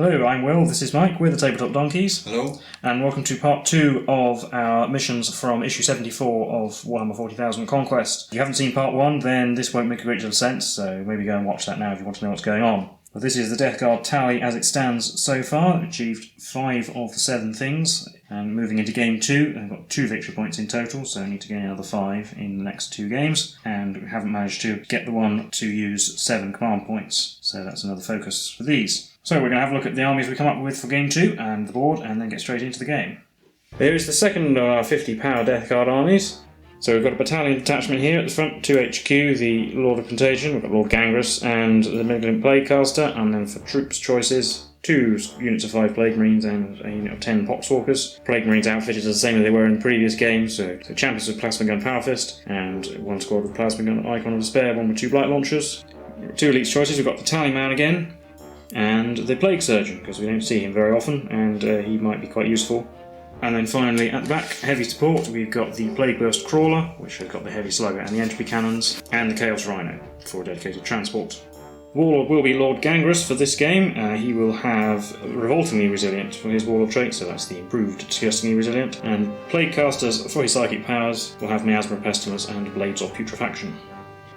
Hello, I'm Will, this is Mike, we're the Tabletop Donkeys. Hello. And welcome to part 2 of our missions from issue 74 of Warhammer 40,000 Conquest. If you haven't seen part 1, then this won't make a great deal of sense, so maybe go and watch that now if you want to know what's going on. But this is the Death Guard tally as it stands so far. Achieved 5 of the 7 things. And moving into game 2, I've got 2 victory points in total, so I need to gain another 5 in the next 2 games. And we haven't managed to get the one to use 7 command points, so that's another focus for these. So we're going to have a look at the armies we come up with for game 2 and the board, and then get straight into the game. Here is the second of our 50 power Death Guard armies. So we've got a battalion detachment here at the front, 2 HQ, the Lord of Contagion, we've got Lord Gangrus and the Malignant Plaguecaster, and then for troops choices, 2 units of 5 Plague Marines and a unit of 10 Poxwalkers. Plague Marines outfitted as the same as they were in the previous game, so Champions with Plasma Gun Power Fist, and 1 squad with Plasma Gun Icon of Despair, 1 with 2 Blight Launchers. 2 elite choices, we've got the Tallyman again, and the Plague Surgeon, because we don't see him very often, and he might be quite useful. And then finally, at the back, heavy support, we've got the Plague Burst Crawler, which has got the Heavy Slugger and the Entropy Cannons, and the Chaos Rhino for dedicated transport. Warlord will be Lord Gangrus for this game. He will have Revoltingly Resilient for his Warlord trait, so that's the improved Disgustingly Resilient. And Plaguecasters for his Psychic powers will have Miasma Pestilence and Blades of Putrefaction.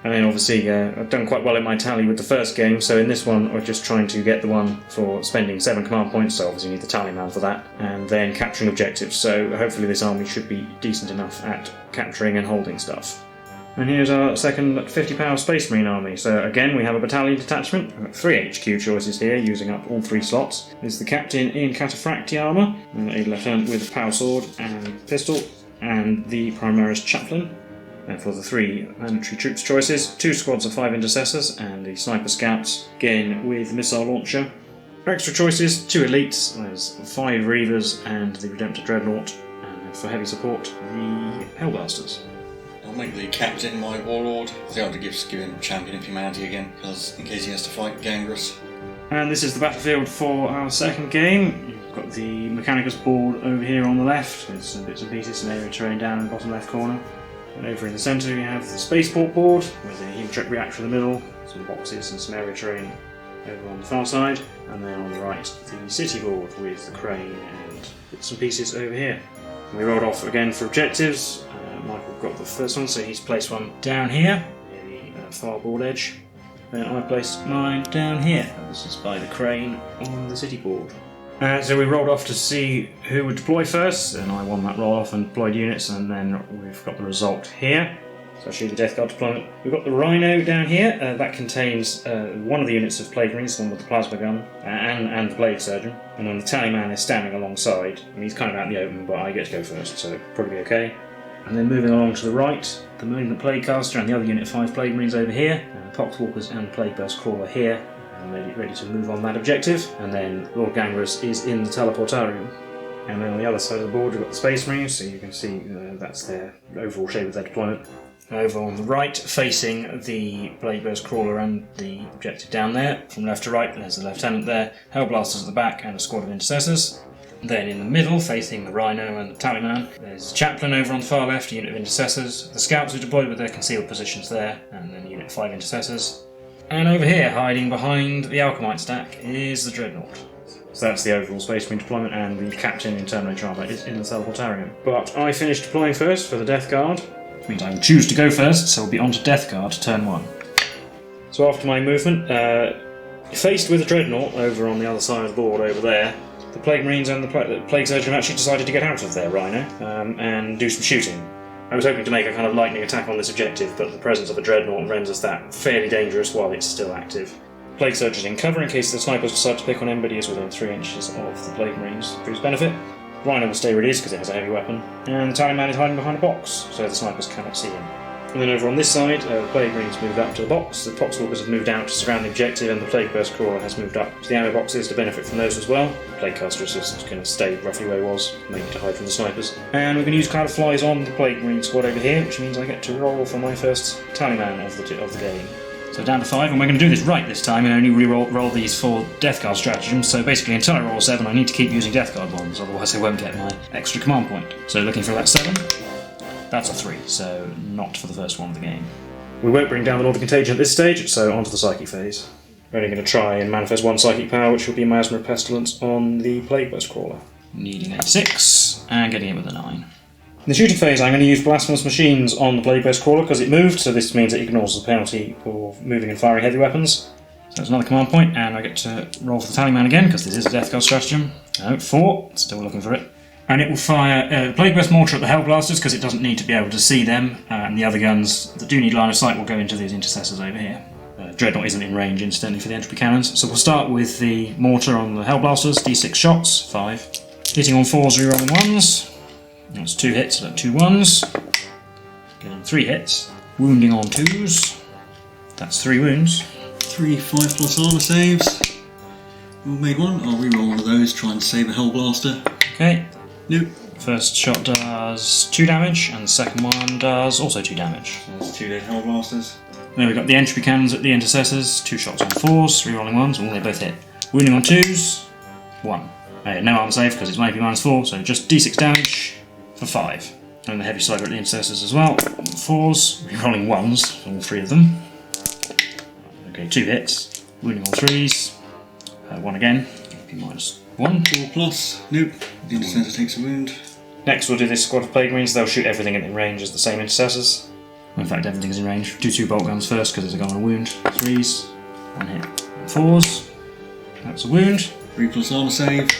And then obviously I've done quite well in my tally with the first game, so in this one we're just trying to get the one for spending 7 command points, so obviously you need the Tallyman for that, and then capturing objectives, so hopefully this army should be decent enough at capturing and holding stuff. And here's our second 50 power Space Marine army. So again we have a battalion detachment. I've got 3 HQ choices here, using up all 3 slots. There's the captain in Cataphractii armour, a lieutenant with a power sword and pistol, and the Primaris chaplain. And for the 3 mandatory troops choices, 2 squads of 5 intercessors and the sniper scouts, again with missile launcher. For extra choices, 2 elites, there's 5 reavers and the Redemptor Dreadnought, and then for heavy support, the Hellblasters. I'll make the captain my warlord. I think I'll give him champion of humanity again, because in case he has to fight Gangrus. And this is the battlefield for our second game. You've got the Mechanicus board over here on the left, with some bits and pieces, some area terrain down in the bottom left corner. And over in the centre we have the spaceport board with a Hematech reactor in the middle, some boxes and some area terrain over on the far side, and then on the right the city board with the crane and bits and pieces over here. And we rolled off again for objectives. Michael got the first one, so he's placed one down here near the far board edge. Then I placed mine down here. This is by the crane on the city board. So we rolled off to see who would deploy first, and I won that roll off and deployed units, and then we've got the result here. So I'll show you the Death Guard deployment. We've got the Rhino down here, that contains one of the units of Plague Marines, the one with the Plasma Gun, and the Plague Surgeon, and then the Tallyman is standing alongside. I mean, he's kind of out in the open, but I get to go first, so it'll probably be okay. And then moving along to the right, the Malignant Plaguecaster and the other unit of 5 Plague Marines over here, Poxwalkers and Plague Burst Crawler here, ready to move on that objective, and then Lord Gangrus is in the Teleportarium. And then on the other side of the board we've got the Space Marines, so you can see that's their overall shape of their deployment. Over on the right, facing the Plague Burst Crawler and the objective down there, from left to right there's the Lieutenant there, Hellblasters at the back and a squad of Intercessors. Then in the middle, facing the Rhino and the Tallyman, there's the Chaplain over on the far left, a unit of Intercessors, the Scouts who deployed with their concealed positions there, and then a unit of 5 Intercessors. And over here, hiding behind the Alchemite stack, is the Dreadnought. So that's the overall Space Marine deployment, and the Captain in Terminator armour is in the Teleportarium. But I finished deploying first for the Death Guard, which means I will choose to go first, so we'll be on to Death Guard turn 1. So after my movement, faced with the Dreadnought over on the other side of the board over there, the Plague Marines and the Plague Surgeon actually decided to get out of their Rhino and do some shooting. I was hoping to make a kind of lightning attack on this objective, but the presence of a Dreadnought renders that fairly dangerous while it's still active. Plague Surgeon's in cover in case the snipers decide to pick on him, but he is within 3 inches of the Plague Marines for his benefit. Rhino will stay where it is because it has a heavy weapon, and the Tallyman is hiding behind a box, so the snipers cannot see him. And then over on this side, the Plague Marines moved up to the box, the Poxwalkers have moved out to surround the objective, and the Plague Burst Crawler has moved up to the ammo boxes to benefit from those as well. The Plaguecaster is just going to stay roughly where he was, mainly to hide from the snipers. And we're going to use Cloud of Flies on the Plague Marine squad over here, which means I get to roll for my first Tallyman of the game. So down to 5, and we're going to do this right this time and only re-roll these for Death Guard stratagems, so basically until I roll a 7 I need to keep using Death Guard bombs, otherwise I won't get my extra command point. So looking for that 7, that's a 3, so not for the first one of the game. We won't bring down the Lord of Contagion at this stage, so on to the Psychic phase. We're only going to try and manifest one psychic power, which will be Miasma of Pestilence on the Plague Burst Crawler. Needing a 6 and getting it with a 9. In the shooting phase, I'm going to use Blasphemous Machines on the Plague Burst Crawler because it moved, so this means it ignores the penalty for moving and firing heavy weapons. So that's another command point, and I get to roll for the Tallyman again because this is a Death Guard stratagem. 4, still looking for it. And it will fire the Plague Burst Mortar at the Hellblasters because it doesn't need to be able to see them, and the other guns that do need line of sight will go into these intercessors over here. Dreadnought isn't in range, incidentally, for the entropy cannons. So we'll start with the mortar on the Hellblasters, d6 shots, 5. Hitting on 4s, rerolling 1s. That's 2 hits, so 2 1s. Getting 3 hits. Wounding on 2s. That's 3 wounds. 3 5+ armour saves. We made one. I'll reroll one of those, try and save a Hellblaster. Okay. Nope. First shot does 2 damage, and the second one does also 2 damage. So that's 2 dead Hellblasters. Then we've got the entropy cannons at the intercessors, 2 shots on 4s, rerolling 1s, they both hit. Wounding on 2s, 1. No armor save because it's maybe -4, so just d6 damage for 5. And the heavy slugger at the intercessors as well. 4s, rerolling 1s, all 3 of them. Okay, 2 hits. Wounding on 3s, 1 again, -1. 4+, nope. The intercessor takes a wound. Next we'll do this squad of Plague Marines, they'll shoot everything in range as the same intercessors. In fact, everything's in range. Do 2 bolt guns first because there's a guy on a wound. 3s, 1 hit. 4s, that's a wound. 3+ armour save.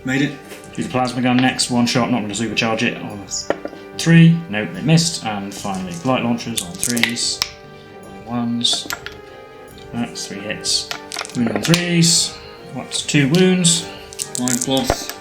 Made it. Do the plasma gun next, 1 shot, not going to supercharge it on 3. Nope, they missed. And finally, light launchers on 3s, 1s. That's 3 hits. Wounding on 3s. What's 2 wounds? 5+.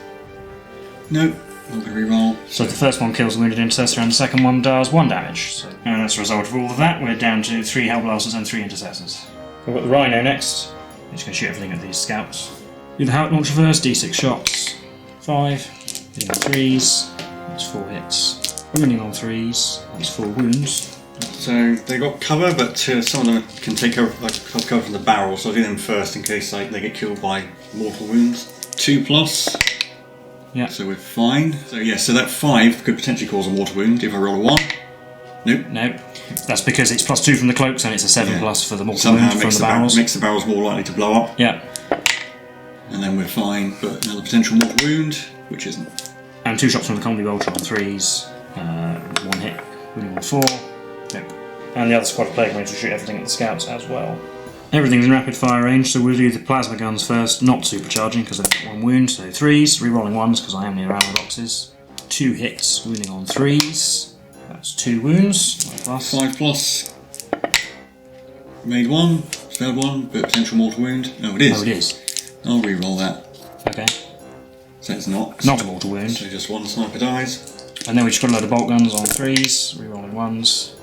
Nope. Not going to reroll. So the first one kills the wounded intercessor and the second one does 1 damage. So, and as a result of all of that, we're down to 3 Hellblasters and 3 intercessors. We've got the Rhino next. I'm just going to shoot everything at these scouts. Do the Howit launcher first, d6 shots. 5. Hitting on 3s. That's 4 hits. Wounding on 3s. That's 4 wounds. So they got cover, but some of them can take cover, cover from the barrel, so I'll do them first in case they get killed by mortal wounds. 2+. Yeah. So we're fine. So yeah, so that 5 could potentially cause a mortal wound if I roll a 1. Nope. Nope. That's because it's +2 from the cloaks and it's a 7+ for the mortal Somehow wound from the barrels. Makes the barrels more likely to blow up. Yeah. And then we're fine, but another potential mortal wound, which isn't. And 2 shots from the combi bolter on 3s. 1 hit. Wounding on 4. Nope. And the other squad of Plague Marines will shoot everything at the scouts as well. Everything's in rapid fire range, so we'll do the plasma guns first, not supercharging because I've got 1 wound, so 3s, rerolling 1s because I am near ammo boxes. 2 hits, wounding on 3s. That's 2 wounds. 5+. Made 1, failed 1, but potential mortal wound. No, it is. Oh, it is. I'll reroll that. Okay. So it's not. Not a mortal wound. So just 1 sniper dies. And then we've just got a load of bolt guns on 3s, rerolling 1s.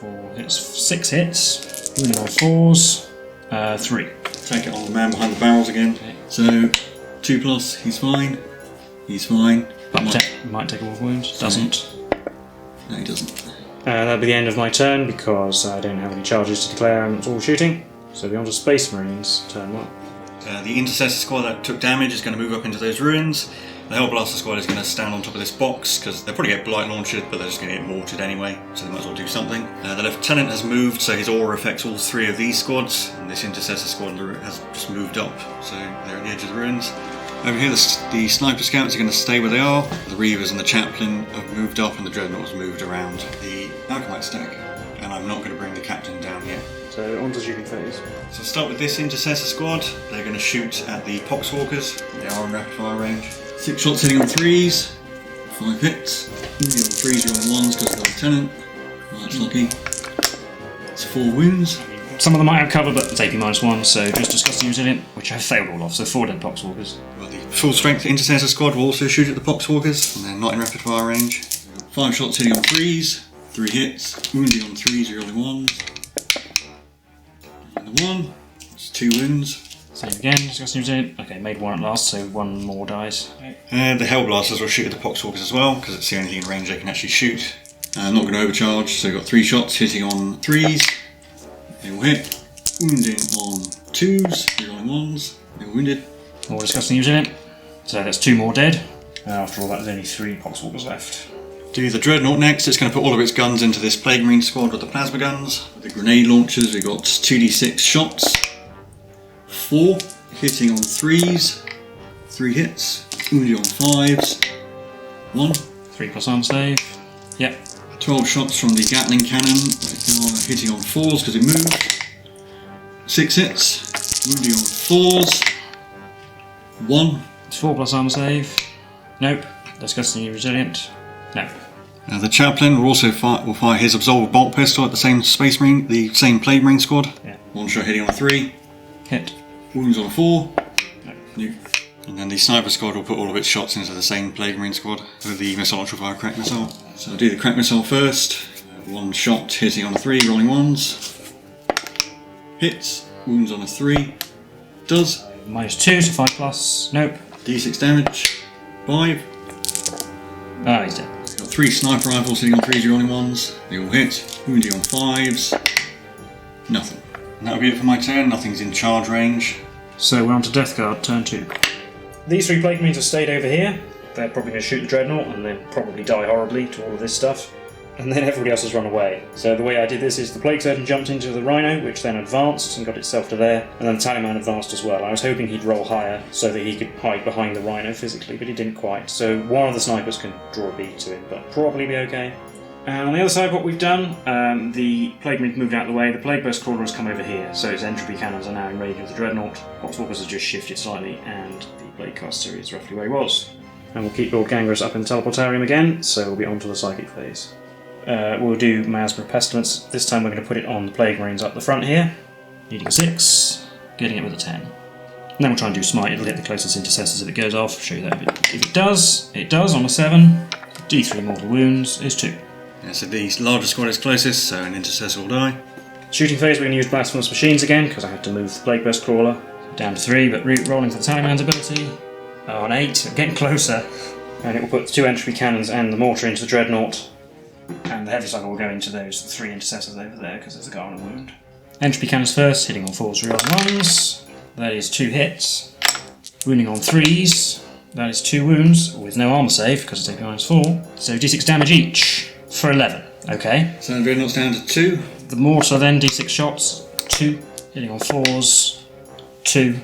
4 hits, 6 hits. Wounding on 4s, 3. Take it on the man behind the barrels again. Okay. So 2+, he's fine. He's fine. Might take a wolf wound. Doesn't. No, he doesn't. That'll be the end of my turn because I don't have any charges to declare and it's all shooting. So beyond to Space Marines, turn 1. The Intercessor squad that took damage is going to move up into those ruins. The Hellblaster squad is going to stand on top of this box because they'll probably get blight launched, but they're just going to get mortared anyway, so they might as well do something. The Lieutenant has moved, so his aura affects all 3 of these squads, and this Intercessor squad has just moved up, so they're at the edge of the ruins. Over here, the Sniper Scouts are going to stay where they are. The Reavers and the Chaplain have moved up, and the Dreadnought has moved around the Alchemite stack. And I'm not going to bring the Captain down yet. So on to shooting phase. So start with this Intercessor squad. They're going to shoot at the Poxwalkers. They are in rapid fire range. 6 shots hitting on 3s. 5 hits. Usually on 3s, you're on 1s because of the Lieutenant. Well, that's lucky. It's 4 wounds. Some of them might have cover, but it's AP -1, so just disgusting resilient, which I've failed all of, so 4 dead Poxwalkers. Well, the full strength Intercessor squad will also shoot at the Poxwalkers, and they're not in rapid fire range. 5 shots hitting on 3s, 3 hits, wounding on 3s, you're only 1s. And the 1, it's 2 wounds. Same again, disgusting resilient. Okay, made 1 at last, so 1 more dies. And the Hellblasters will shoot at the Poxwalkers as well, because it's the only thing in range they can actually shoot. Not going to overcharge, so we've got 3 shots hitting on 3s. They will hit. Wounding on 2s, rerolling 1s. They were wounded. More disgusting resilient. So that's 2 more dead. After all that, there's only 3 Poxwalkers left. Do the Dreadnought next. It's going to put all of its guns into this Plague Marine squad with the plasma guns. With the grenade launchers, we've got 2d6 shots. 4, hitting on 3s, 3 hits, wounding on 5s, 1. 3 plus armor save. Yep. 12 shots from the Gatling cannon, hitting on 4s because it moved. 6 hits, wounding on 4s, 1. It's 4 plus armor save. Nope. Disgustingly resilient. No. Now the chaplain will also fire his Absolver bolt pistol at the same Space Marine, the same Plague Marine squad. Yeah. 1 shot hitting on a 3. Hit. Wounds on a 4. No. And then the sniper squad will put all of its shots into the same Plague Marine squad with the missile launcher fire crack missile. So I'll do the crack missile first. 1 shot hitting on a 3, rolling 1s. Hits. Wounds on a 3. Does. -2, so 5 plus. Nope. D6 damage. 5. Ah, he's dead. Got 3 sniper rifles hitting on 3s, rolling 1s. They all hit. Wounding on 5s. Nothing. And that'll be it for my turn. Nothing's in charge range. So we're on to Death Guard, turn 2. These 3 Plague Marines have stayed over here. They're probably going to shoot the Dreadnought and then probably die horribly to all of this stuff. And then everybody else has run away. So the way I did this is the Plague Surgeon jumped into the Rhino, which then advanced and got itself to there, and then the Tallyman advanced as well. I was hoping he'd roll higher so that he could hide behind the Rhino physically, but he didn't quite. So one of the snipers can draw a bead to him, but probably be okay. And on the other side, what we've done, the Plague Marine moved out of the way, the Plague Burst Crawler has come over here, so its entropy cannons are now in range of the Dreadnought, Boxwalkers have just shifted slightly, and the Blade Caster is roughly where he was. And we'll keep Lord Gangrous up in the Teleportarium again, so we'll be on to the Psychic phase. We'll do Miasma Pestilence. This time we're going to put it on the Plague Marines up the front here. Needing a 6, getting it with a 10. And then we'll try and do Smite, it'll hit the closest intercessors if it goes off. Show you that if it does on a 7. D3 mortal wounds is 2. Yeah, so the larger squad is closest, so an intercessor will die. Shooting phase we're going to use Blasphemous Machines again, because I had to move the Plague Burst Crawler. Down to 3, but rolling for the Tallyman's ability. Oh, an 8, I'm getting closer. And it will put the 2 entropy cannons and the mortar into the Dreadnought. And the heavy slugger will go into those 3 intercessors over there because there's a guy on a wound. Entropy cannons first, hitting on 4s, rerolling 1s. That is 2 hits. Wounding on 3s. That is 2 wounds, with no armor save because it's AP -4. So d6 damage each for 11. Okay. So the Dreadnought's down to 2. The mortar then, d6 shots, 2. Hitting on 4s, 2.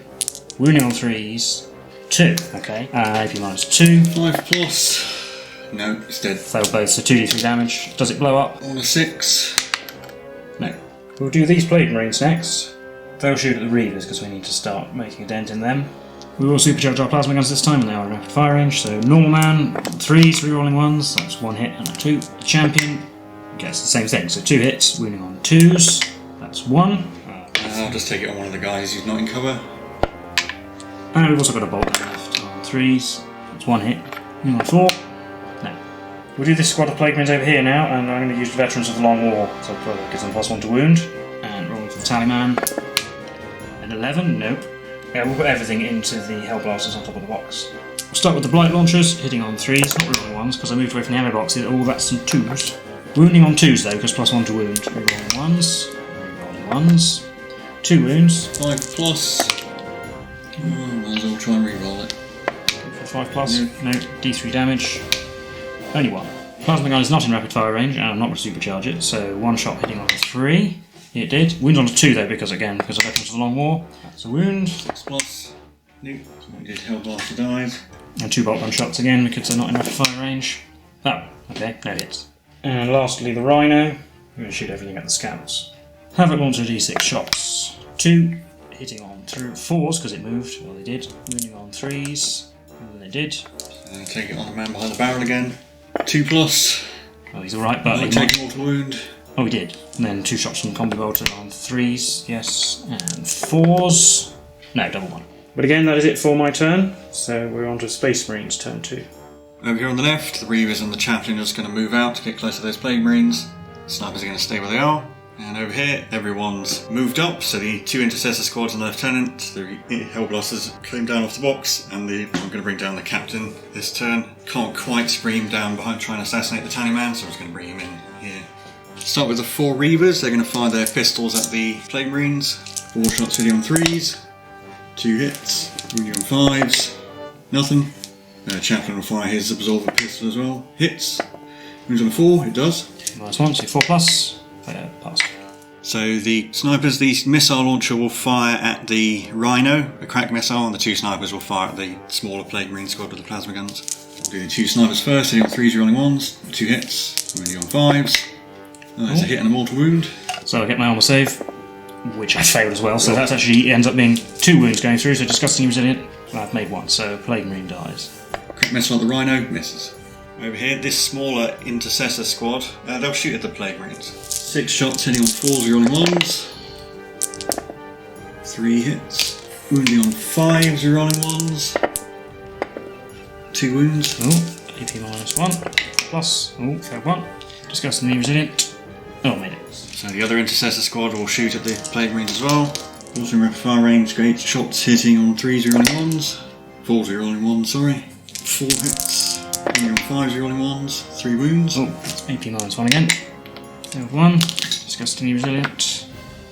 Wounding on 3s, 2. Okay. AP -2. 5 plus. No, it's dead. Fail both, so 2d3 damage. Does it blow up? On a 6. No. We'll do these Plague Marines next. They'll shoot at the Reavers because we need to start making a dent in them. We will supercharge our plasma guns this time and they are in rapid fire range. So normal man, 3s, rerolling 1s, that's 1 hit and a 2. The champion gets the same thing, so 2 hits, wounding on 2s, that's 1. I'll just take it on one of the guys who's not in cover. And we've also got a bolt left on 3s, that's 1 hit, wounding on 4. No. We'll do this squad of Plague Marines over here now, and I'm going to use the Veterans of the Long War, so it gives them +1 to wound. And rolling for the Tallyman. An 11, nope. Yeah, we'll put everything into the Hellblasters on top of the box. We'll start with the Blight Launchers, hitting on 3s, not rerolling 1s, because I moved away from the ammo box. Oh, that's some 2s. Wounding on 2s though, because +1 to wound. Rerolling 1s, rerolling 1s. 2 wounds. 5 plus. Might as well try and reroll it. For 5 plus, no, d3 damage. Only 1. Plasma gun is not in rapid fire range, and I'm not going to supercharge it, so 1 shot hitting on a 3. It did. Wound on a 2 though, because of Veterans of the Long War. That's a wound. 6 plus. Nope. So we did Hellblaster dive. And 2 bolt gun shots again, because they're not in rapid fire range. Oh, okay, no hits. And lastly, the Rhino. We're going to shoot everything at the scouts. Havoc launcher d6 shots. 2, hitting on 4s because it moved. Well, they did. Wounding on 3s. And they did. Take it on the man behind the barrel again. 2 plus. Well, he's alright, but he take a mortal wound. Oh, he did. And then 2 shots from Combi Bolter on 3s, yes, and 4s. No, double 1. But again, that is it for my turn. So we're on to Space Marines, turn 2. Over here on the left, the Reavers and the Chaplain are just going to move out to get close to those Plague Marines. The Snipers are going to stay where they are. And over here, everyone's moved up, so the 2 Intercessor squads and the Lieutenant, the Hellblasters came down off the box, and I'm going to bring down the Captain this turn. Can't quite bring him down behind trying to assassinate the Tallyman, so I'm just going to bring him in here. Start with the 4 Reavers. They're going to fire their pistols at the Plague Marines. 4 shots hitting on 3s, 2 hits, wounding on 5s, nothing. Chaplain will fire his Absolver pistol as well. Hits, wounds on a 4, it does. Nice one, so 4 plus. Passed. So the snipers, the missile launcher will fire at the Rhino, a crack missile, and the 2 snipers will fire at the smaller Plague Marine squad with the plasma guns. We'll do the 2 snipers first, hitting on 3s, rolling 1s, 2 hits, wounding on 5s. Oh, there's a hit and a mortal wound. So I get my armor save, which I failed as well, so that's actually ends up being 2 wounds going through, so disgustingly resilient. I've made 1, so Plague Marine dies. Crack missile at the Rhino, misses. Over here, this smaller intercessor squad, they'll shoot at the Plague Marines. 6 shots hitting on 4s, rolling 1s. 3 hits. Wounding on 5s, rolling 1s. 2 wounds. Oh, AP -1. Plus, failed 1. Disgustingly resilient. Oh, made it. So the other intercessor squad will shoot at the Plague Marines as well. Also in rapid fire range, great shots hitting on 3s, rolling 1s. 4s, rolling 1s, sorry. 4 hits. Wounding on 5s, rolling 1s. 3 wounds. Oh, that's AP -1 again. Failed 1. Disgustingly resilient.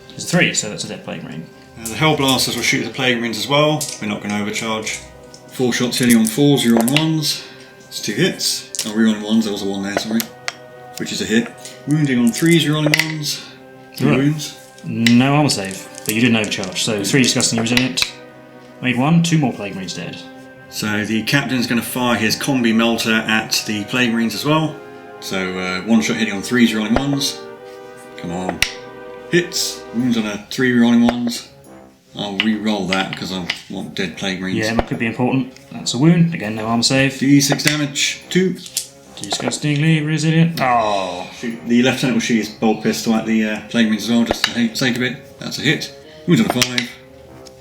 There's 3, so that's a dead Plague Marine. The Hellblasters will shoot at the Plague Marines as well. We're not going to overcharge. 4 shots hitting on 4s, rolling 1s. It's 2 hits. Oh, rerolling 1s, there was a 1 there, sorry. Which is a hit. Wounding on 3s, rerolling 1s. 3 wounds. No armor save, but you didn't overcharge, so 3 disgustingly resilient. Made 1, 2 more Plague Marines dead. So the captain's going to fire his combi melter at the Plague Marines as well. So 1 shot hitting on 3s, rolling 1s. Come on. Hits. Wounds on a 3 rolling 1s. I'll re-roll that because I want dead Plague Marines. Yeah, that could be important. That's a wound. Again, no armor save. D6 damage. 2. Disgustingly resilient. Oh. The lieutenant will shoot his bolt pistol at the Plague Marines as well, just for sake of it. That's a hit. Wounds on a 5.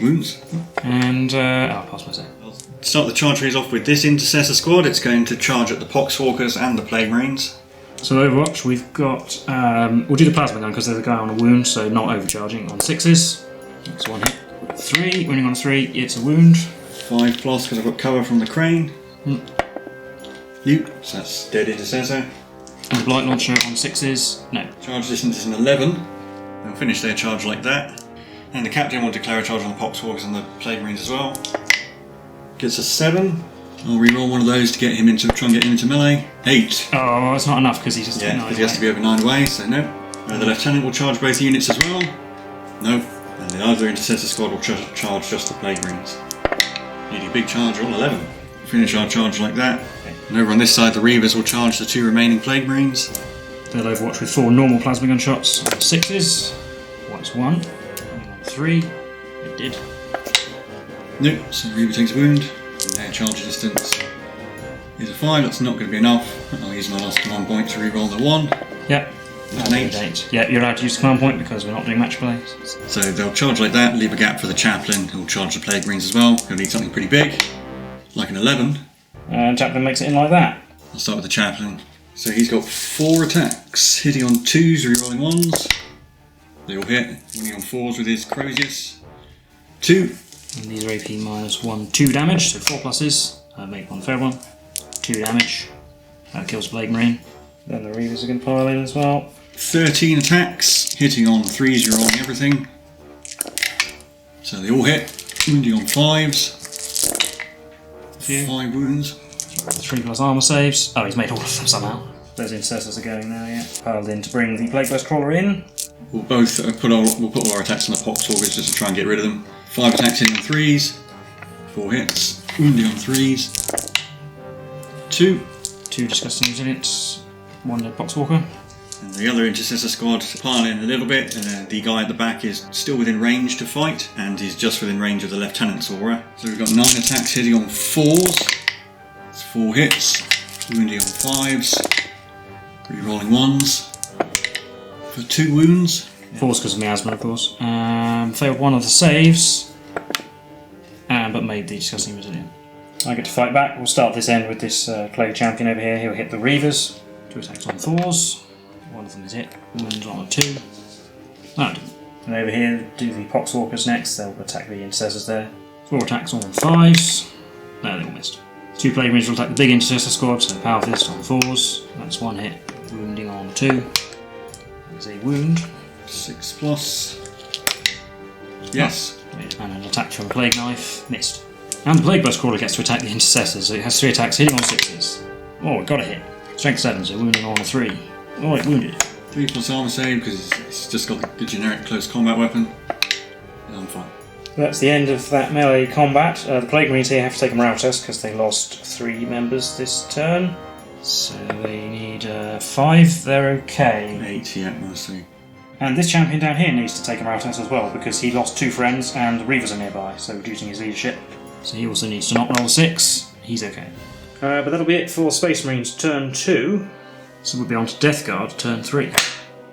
Wounds. And, I'll pass my save. I'll start the charge phase off with this intercessor squad. It's going to charge at the Poxwalkers and the Plague Marines. So Overwatch, we've got, we'll do the plasma gun because there's a guy on a wound, so not overcharging on 6s. That's 1 hit. 3, wounding on a 3, it's a wound. 5 plus because I've got cover from the crane. So that's dead intercessor. And the blight launcher on 6s, no. Charge distance is an 11. They'll finish their charge like that. And the captain will declare a charge on the Poxwalkers and the Plague Marines as well. Gets a 7. I'll re-roll one of those to get him into, try and get him into melee. 8. Oh, it's not enough because he's just 9 because he has to be over 9 away, so no. The lieutenant will charge both units as well. No. And the other intercessor squad will charge just the Plague Marines. Needing a big charge, all 11. Finish our charge like that. And over on this side, the Reavers will charge the 2 remaining Plague Marines. They'll Overwatch with 4 normal plasma gun shots on 6s. What's 1? On 3. It did. Nope, so the Reaver takes a wound. And their charge distance is a 5. That's not going to be enough. I'll use my last command point to re-roll the 1. Yep. An 8. Yeah, you're allowed to use the command point because we're not doing match play. So they'll charge like that, leave a gap for the chaplain, who'll charge the Plague Marines as well. He'll need something pretty big, like an 11. And chaplain makes it in like that. I'll start with the chaplain. So he's got 4 attacks, hitting on 2s, re-rolling 1s. They all hit, winning on 4s with his Crozius. 2. And these are AP -1, 2 damage, so 4 pluses. Make 1 fair one. 2 damage. Kills Plague Marine. Then the Reavers are going to pile in as well. 13 attacks, hitting on 3s, re-rolling everything. So they all hit, wounding on 5s. 5 wounds. 3 plus armour saves. Oh, he's made all of them somehow. Those intercessors are going now, yeah. Piled in to bring the Plague Burst Crawler in. We'll both put all our attacks on the Poxwalkers just to try and get rid of them. 5 attacks hitting on 3s. 4 hits. Wounding on 3s. 2. 2 disgusting resilience. 1 dead Poxwalker. And the other intercessor squad pile in a little bit. The guy at the back is still within range to fight, and he's just within range of the lieutenant's aura. So we've got 9 attacks hitting on 4s. That's 4 hits. Wounding on 5s. Re-rolling 1s. For 2 wounds. 4's because of miasma, of course. Failed 1 of the saves, but made the disgusting resilient. I get to fight back. We'll start this end with this Plague Champion over here. He'll hit the Reavers. 2 attacks on 4s. 1 of them is hit. Wounds on a 2. No, didn't. And over here, do the Poxwalkers next. They'll attack the intercessors there. 4 attacks on 5s. No, they all missed. 2 Plague Marines will attack the big intercessor squad, so Power Fist on 4s. That's 1 hit. Wounding on 2. There's a wound. 6 plus. Yes. Oh, and an attack from a Plague Knife. Missed. And the Plague Burst Crawler gets to attack the intercessors, so it has 3 attacks hitting on 6s. Oh, it got a hit. Strength 7, so wounding on a 3. Oh, it wounded. 3 plus armor save because it's just got the generic close combat weapon. And I'm fine. That's the end of that melee combat. The Plague Marines here have to take a morale test because they lost 3 members this turn. So they need 5, they're okay. 8, yeah, mostly. And this champion down here needs to take a morale test as well because he lost 2 friends and the Reavers are nearby, so reducing his leadership. So he also needs to not roll a 6. He's okay. But that'll be it for Space Marines turn 2. So we'll be on to Death Guard turn 3.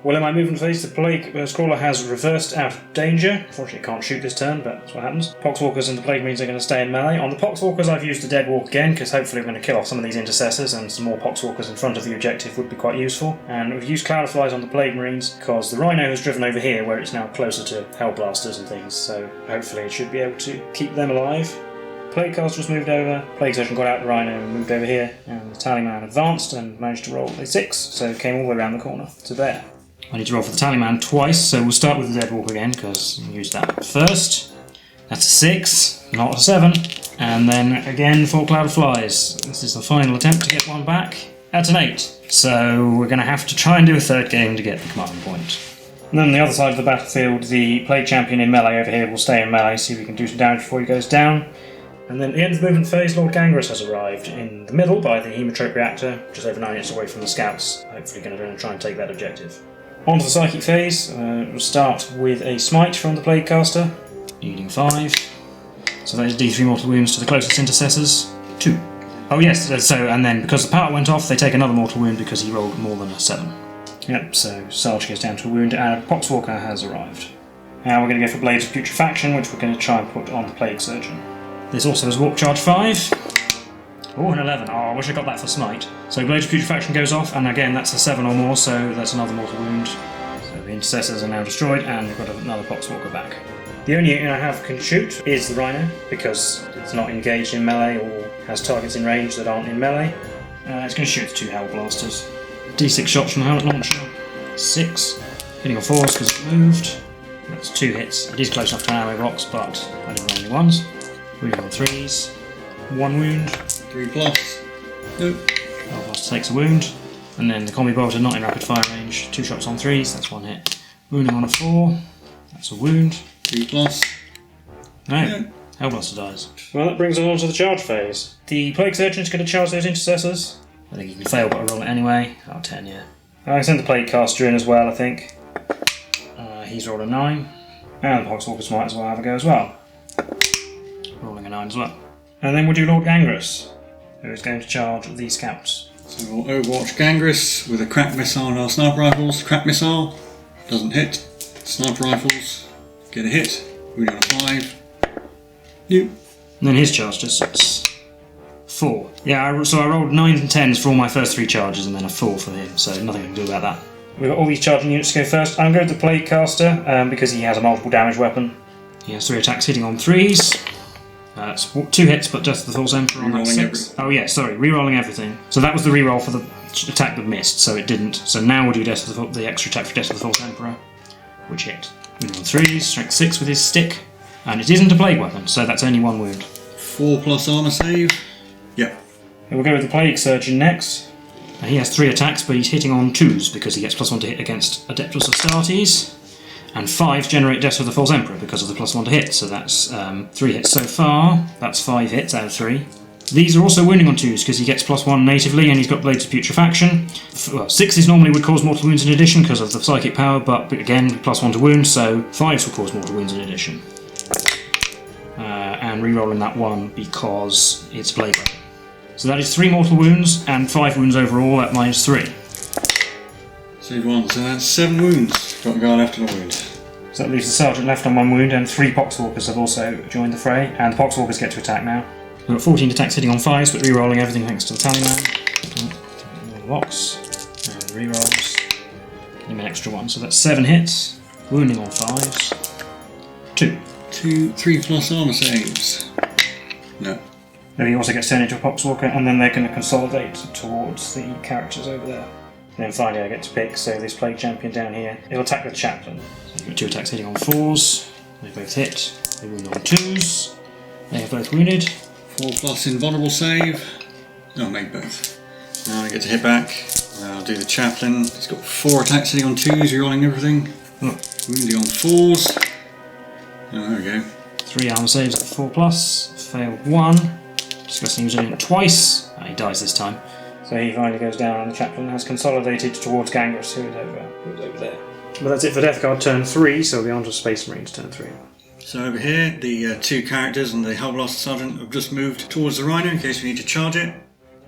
Well, in my movement phase, the Plague Scrawler has reversed out of danger. Unfortunately, it can't shoot this turn, but that's what happens. Poxwalkers and the Plague Marines are going to stay in melee. On the Poxwalkers, I've used the Dead Walk again, because hopefully we're going to kill off some of these intercessors, and some more Poxwalkers in front of the objective would be quite useful. And we've used Cloud of Flies on the Plague Marines, because the Rhino has driven over here, where it's now closer to Hellblasters and things, so hopefully it should be able to keep them alive. Plague Caster's moved over, Plague Surgeon got out the Rhino and moved over here, and the Tallyman advanced and managed to roll a 6, so it came all the way around the corner to there. I need to roll for the Tallyman twice, so we'll start with the Dead Walk again, because we'll use that first. That's a 6, not a 7. And then again for Cloud of Flies. This is the final attempt to get one back. That's an 8. So we're going to have to try and do a third game to get the command point. And then on the other side of the battlefield, the Plague Champion in melee over here will stay in melee, see if we can do some damage before he goes down. And then at the end of the movement phase, Lord Gangrous has arrived in the middle by the Hemotrope Reactor, just over 9 minutes away from the Scouts. Hopefully going to try and take that objective. On to the Psychic phase, we'll start with a Smite from the Plague Caster, needing 5. So that is D3 mortal wounds to the closest intercessors, 2. Oh yes, so and then because the power went off, they take another mortal wound because he rolled more than a 7. Yep, so Sarge goes down to a wound and a Poxwalker has arrived. Now we're going to go for Blades of Putrefaction, which we're going to try and put on the Plague Surgeon. This also has Warp Charge 5. Oh, an 11. Oh, I wish I got that for Smite. So Blades of Putrefaction goes off, and again that's a 7 or more, so that's another mortal wound. So the intercessors are now destroyed, and we've got another Poxwalker back. The only unit I have can shoot is the Rhino, because it's not engaged in melee or has targets in range that aren't in melee. It's going to shoot 2 Hellblasters. D6 shots from the helmet launcher. 6. Hitting on 4s because it moved. That's 2 hits. It is close enough to an arrow box, but I didn't roll any 1s. Wounding on 3s. 1 wound. 3 plus. Nope. Hellblaster takes a wound. And then the Combi Bolter not in rapid fire range. 2 shots on 3s, that's 1 hit. Wounding on a 4. That's a wound. 3 plus. No. Yeah. Hellblaster dies. Well, that brings us on to the charge phase. The Plague Surgeon is going to charge those intercessors. I think he can fail, but I roll it anyway. Oh, 10, yeah. I can send the Plague Caster in as well, I think. He's rolled a 9. And the Poxwalkers might as well have a go as well. Rolling a 9 as well. And then we'll do Lord Gangrous, who is going to charge the Scouts. So we'll Overwatch Gangrous with a crack missile and our sniper rifles. Crack missile, doesn't hit. Sniper rifles, get a hit. Wounding on a 5. Nope. And then his charge just 4. Yeah, so I rolled 9s and 10s for all my first 3 charges and then a 4 for him, so nothing I can do about that. We've got all these charging units to go first. I'm going to the Plague Caster because he has a multiple damage weapon. He has 3 attacks hitting on 3s. It's 2 hits, but Death of the False Emperor on that 6. Oh yeah, sorry, re-rolling everything. So that was the re-roll for the attack that missed, so it didn't. So now we'll do the extra attack for Death of the False Emperor, which hit. Wounding on 3s, strength 6 with his stick, and it isn't a plague weapon, so that's only 1 wound. 4 plus armor save. Yep. And we'll go with the Plague Surgeon next. And he has 3 attacks, but he's hitting on 2s because he gets +1 to hit against Adeptus Astartes. And 5 generate Death of the False Emperor because of the +1 to hit, so that's 3 hits so far. That's 5 hits out of 3. These are also wounding on 2s because he gets +1 natively and he's got Blades of Putrefaction. Well, 6s normally would cause mortal wounds in addition because of the psychic power, but again, +1 to wound, so 5s will cause mortal wounds in addition. And re-rolling that 1 because it's a blade weapon. So that is 3 mortal wounds and 5 wounds overall at -3. Save 1, so that's 7 wounds. Got a guy left on a wound. So that leaves the Sergeant left on 1 wound, and 3 Poxwalkers have also joined the fray, and the Poxwalkers get to attack now. We've got 14 attacks hitting on 5s, but re-rolling everything thanks to the Tallyman. The box, and re-rolls. Give him an extra 1, so that's 7 hits. Wounding on 5s. 2. 3 plus armor saves. No. Then he also gets turned into a Poxwalker, and then they're going to consolidate towards the characters over there. And then finally I get to pick, so this Plague Champion down here, it'll attack the Chaplain. So you've got 2 attacks hitting on 4s, they both hit, they wound on 2s, they have both wounded. 4 plus invulnerable save. No, make both. Now I get to hit back. I'll do the chaplain. He's got 4 attacks hitting on 2s, rerolling everything. Wounding on 4s. Oh, there we go. 3 armor saves at 4+. Failed 1. Disgusting using it twice. He dies this time. So he finally goes down and the chaplain has consolidated towards Gangrus, who is over there. But that's it for Death Guard turn 3, so we'll be on to Space Marines turn 3. So over here, the 2 characters and the Hellblaster Sergeant have just moved towards the Rhino in case we need to charge it.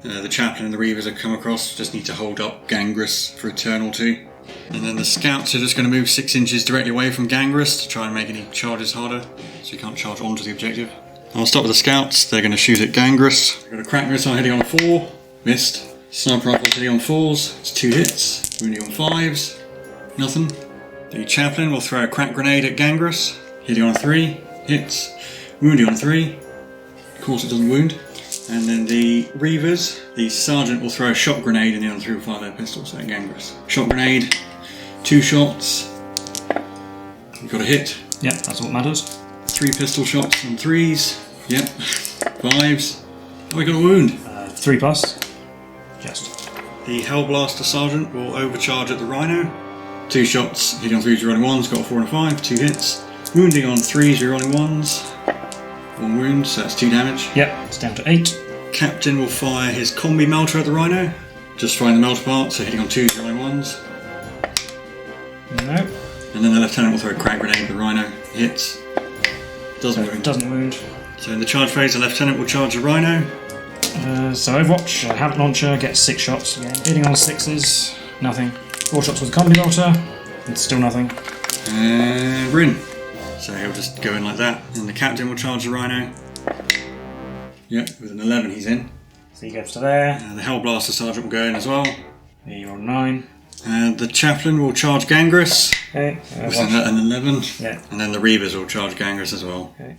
The Chaplain and the Reavers have come across, just need to hold up Gangrus for a turn or 2. And then the Scouts are just going to move 6 inches directly away from Gangrus to try and make any charges harder, so you can't charge onto the objective. I'll start with the Scouts. They're going to shoot at Gangrus. I've got a crack missile hitting on 4, missed. Sniper rifle hitting on 4s, it's 2 hits. Wounding on 5s, nothing. The Chaplain will throw a crack grenade at Gangrus, hitting on 3, hits. Wounding on 3, of course it doesn't wound. And then the Reavers, the Sergeant will throw a shot grenade and the other 3 will fire their pistols at Gangrus. Shot grenade, 2 shots. You've got a hit. Yep, that's what matters. 3 pistol shots on 3s. Yep. 5s. Oh, we got a wound. 3+. Just. The Hellblaster Sergeant will overcharge at the Rhino. 2 shots, hitting on 3s, rerolling 1s, got a 4 and a 5, 2 hits. Wounding on 3s, rerolling 1s. 1 wound, so that's 2 damage. Yep, it's down to 8. Captain will fire his combi melter at the Rhino. Just firing the melter part, so hitting on 2s, rerolling 1s. No. And then the Lieutenant will throw a crack grenade at the Rhino. Hits. Doesn't wound. Doesn't wound. So in the charge phase, the Lieutenant will charge the Rhino. So Overwatch, Habit Launcher gets 6 shots again. Hitting on 6s, nothing. 4 shots with the combi melter, it's still nothing. And Rin. So he'll just go in like that. And the Captain will charge the Rhino. Yep, with an 11 he's in. So he goes to there. And the Hellblaster Sergeant will go in as well. There you're on 9. And the Chaplain will charge Gangrus. Okay. With an 11. Yeah. And then the Reavers will charge Gangrus as well. Okay.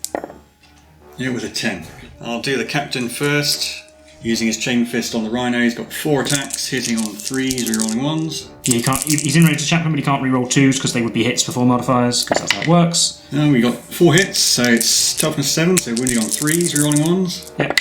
Yeah, with a 10. I'll do the Captain first. Using his Chain Fist on the Rhino, he's got 4 attacks, hitting on 3s, rerolling 1s. Yeah, he's in range to Chaplain, but he can't reroll 2s because they would be hits before modifiers, because that's how it works. And we got 4 hits, so it's toughness 7, so wounding on 3s, rerolling 1s. Yep.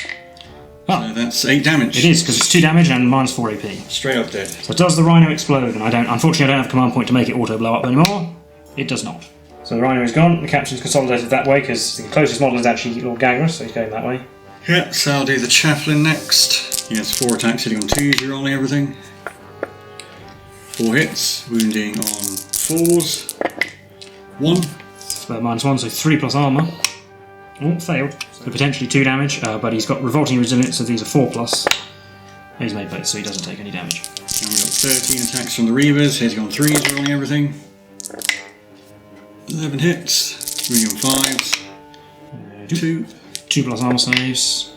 So that's 8 damage. It is, because it's 2 damage and minus 4 AP. Straight up dead. So does the Rhino explode? And unfortunately I don't have a command point to make it auto blow up anymore. It does not. So the Rhino is gone, the Captain's consolidated that way because the closest model is actually Lord Gangrus, so he's going that way. Yeah, so I'll do the Chaplain next. He has 4 attacks hitting on 2s, rerolling everything. 4 hits, wounding on 4s. 1. It's about -1, so 3+ armour. Oh, failed. So potentially 2 damage, but he's got Revolting Resilience, so these are 4+. He's made both, so he doesn't take any damage. And we've got 13 attacks from the Reavers, hitting on 3s, rerolling everything. 11 hits, wounding on 5s. 2. 2+ armour saves.